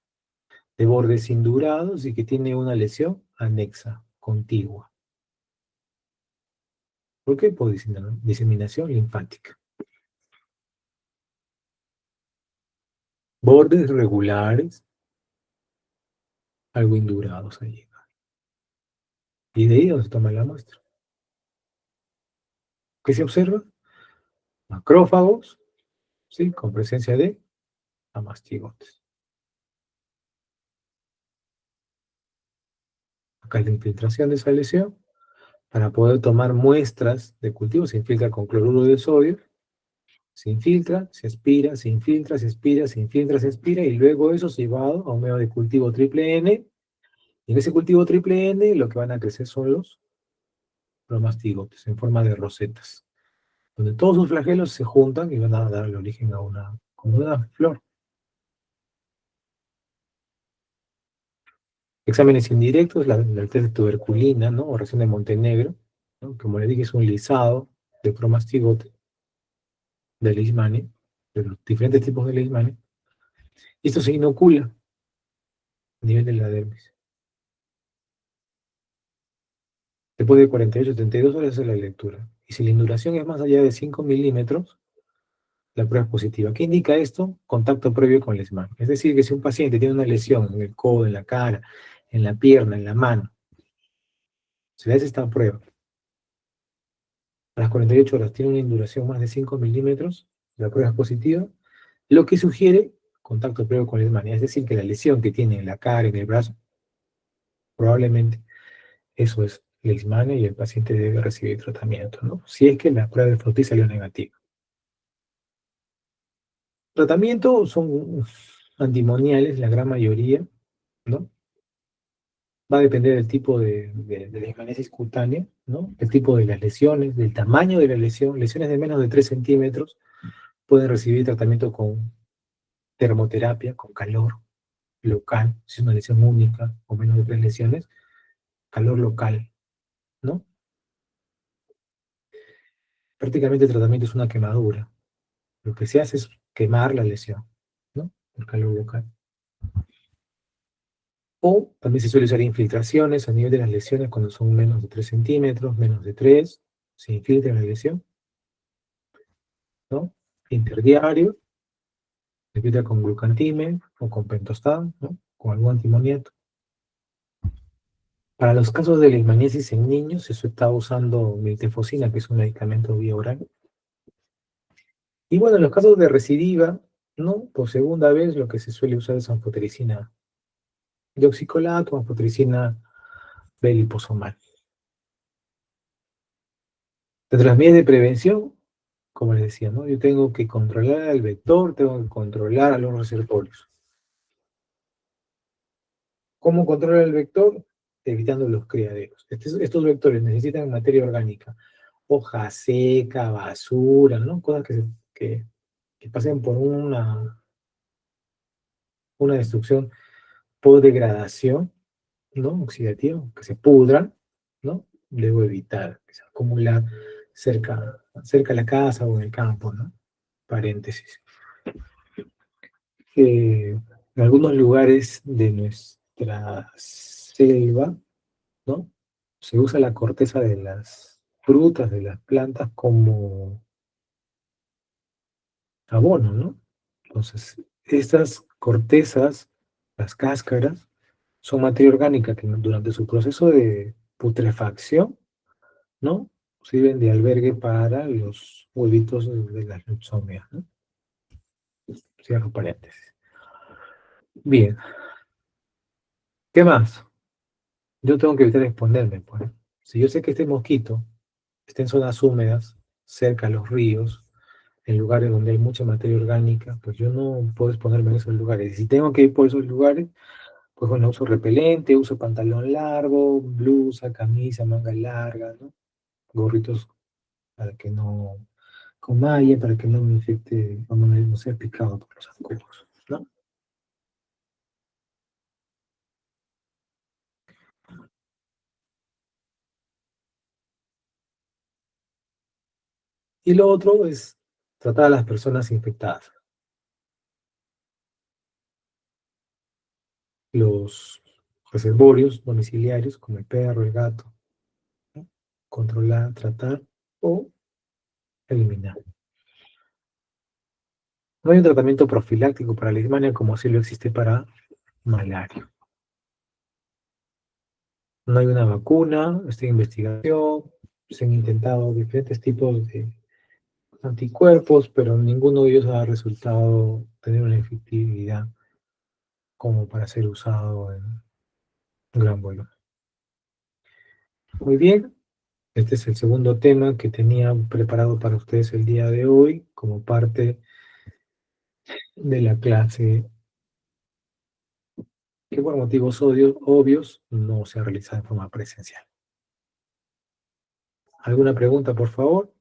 de bordes indurados y que tiene una lesión anexa, contigua. ¿Por qué? Por diseminación linfática. Bordes regulares, algo indurados allí. Y de ahí donde se toma la muestra. ¿Qué se observa? Macrófagos, ¿sí? Con presencia de amastigotes. Acá es la infiltración de esa lesión. Para poder tomar muestras de cultivo se infiltra con cloruro de sodio, se infiltra, se aspira, se infiltra, se aspira, se infiltra, se aspira, y luego eso se llevado a un medio de cultivo triple N, y en ese cultivo triple N lo que van a crecer son los promastigotes en forma de rosetas, donde todos sus flagelos se juntan y van a dar el origen a como una flor. Exámenes indirectos, el test de tuberculina, ¿no? O reacción de Montenegro, ¿no? Como le dije, es un lisado de promastigote, de leishmania, de los diferentes tipos de leishmania, y esto se inocula a nivel de la dermis. Después de 48 a 72 horas hace la lectura. Y si la induración es más allá de 5 milímetros, la prueba es positiva. ¿Qué indica esto? Contacto previo con leishmania. Es decir, que si un paciente tiene una lesión en el codo, en la cara, en la pierna, en la mano, se le hace esta prueba. A las 48 horas tiene una induración más de 5 milímetros, la prueba es positiva, lo que sugiere contacto previo con leishmania. Es decir, que la lesión que tiene en la cara, en el brazo, probablemente eso es leishmania y el paciente debe recibir tratamiento, ¿no? Si es que la prueba de Frutti salió negativa. Tratamiento son antimoniales, la gran mayoría, ¿no? Va a depender del tipo de leishmaniasis cutánea, ¿no? El tipo de las lesiones, del tamaño de la lesión. Lesiones de menos de 3 centímetros pueden recibir tratamiento con termoterapia, con calor local, si es una lesión única o menos de 3 lesiones, calor local, ¿no? Prácticamente el tratamiento es una quemadura. Lo que se hace es quemar la lesión, ¿no? El calor local. O también se suele usar infiltraciones a nivel de las lesiones cuando son menos de 3 centímetros, menos de 3, se infiltra la lesión, ¿no? Interdiario, se filtra con glucantime o con pentostan, ¿no? Con algún antimoniato. Para los casos de leishmaniasis en niños, se está usando miltefosina, que es un medicamento vía oral. Y bueno, en los casos de recidiva, ¿no? Por segunda vez, lo que se suele usar es anfotericina de oxicolato, anfotericina B-liposomal. Dentro de las medidas de prevención, como les decía, ¿no? Yo tengo que controlar al vector, tengo que controlar a los receptores. ¿Cómo controlar el vector? Evitando los criaderos. Estos vectores necesitan materia orgánica, hoja seca, basura, ¿no? Cosas que pasen por una destrucción por degradación, ¿no? Oxidativa, que se pudran, ¿no? Debo evitar que se acumula cerca de la casa o en el campo, ¿no? Paréntesis. En algunos lugares de nuestra selva, ¿no? Se usa la corteza de las frutas, de las plantas como abono, ¿no? Entonces, estas cortezas, las cáscaras, son materia orgánica que durante su proceso de putrefacción, ¿no? Sirven de albergue para los huevitos de las luxomias, ¿no? Cierro paréntesis. Bien, ¿qué más? Yo tengo que evitar exponerme, pues. Si yo sé que este mosquito está en zonas húmedas, cerca a los ríos, en lugares donde hay mucha materia orgánica, pues yo no puedo exponerme en esos lugares. Y si tengo que ir por esos lugares, pues bueno, uso repelente, uso pantalón largo, blusa, camisa, manga larga, ¿no? Gorritos para que no, con malla, para que no me infecte, no sea picado por los zancudos, ¿no? Y lo otro es tratar a las personas infectadas. Los reservorios domiciliarios, como el perro, el gato, ¿no? Controlar, tratar o eliminar. No hay un tratamiento profiláctico para la leishmania como sí lo existe para malaria. No hay una vacuna, está en investigación, se han intentado diferentes tipos de anticuerpos, pero ninguno de ellos ha resultado tener una efectividad como para ser usado en gran volumen. Muy bien, este es el segundo tema que tenía preparado para ustedes el día de hoy como parte de la clase que por motivos obvios no se ha realizado de forma presencial. ¿Alguna pregunta, por favor?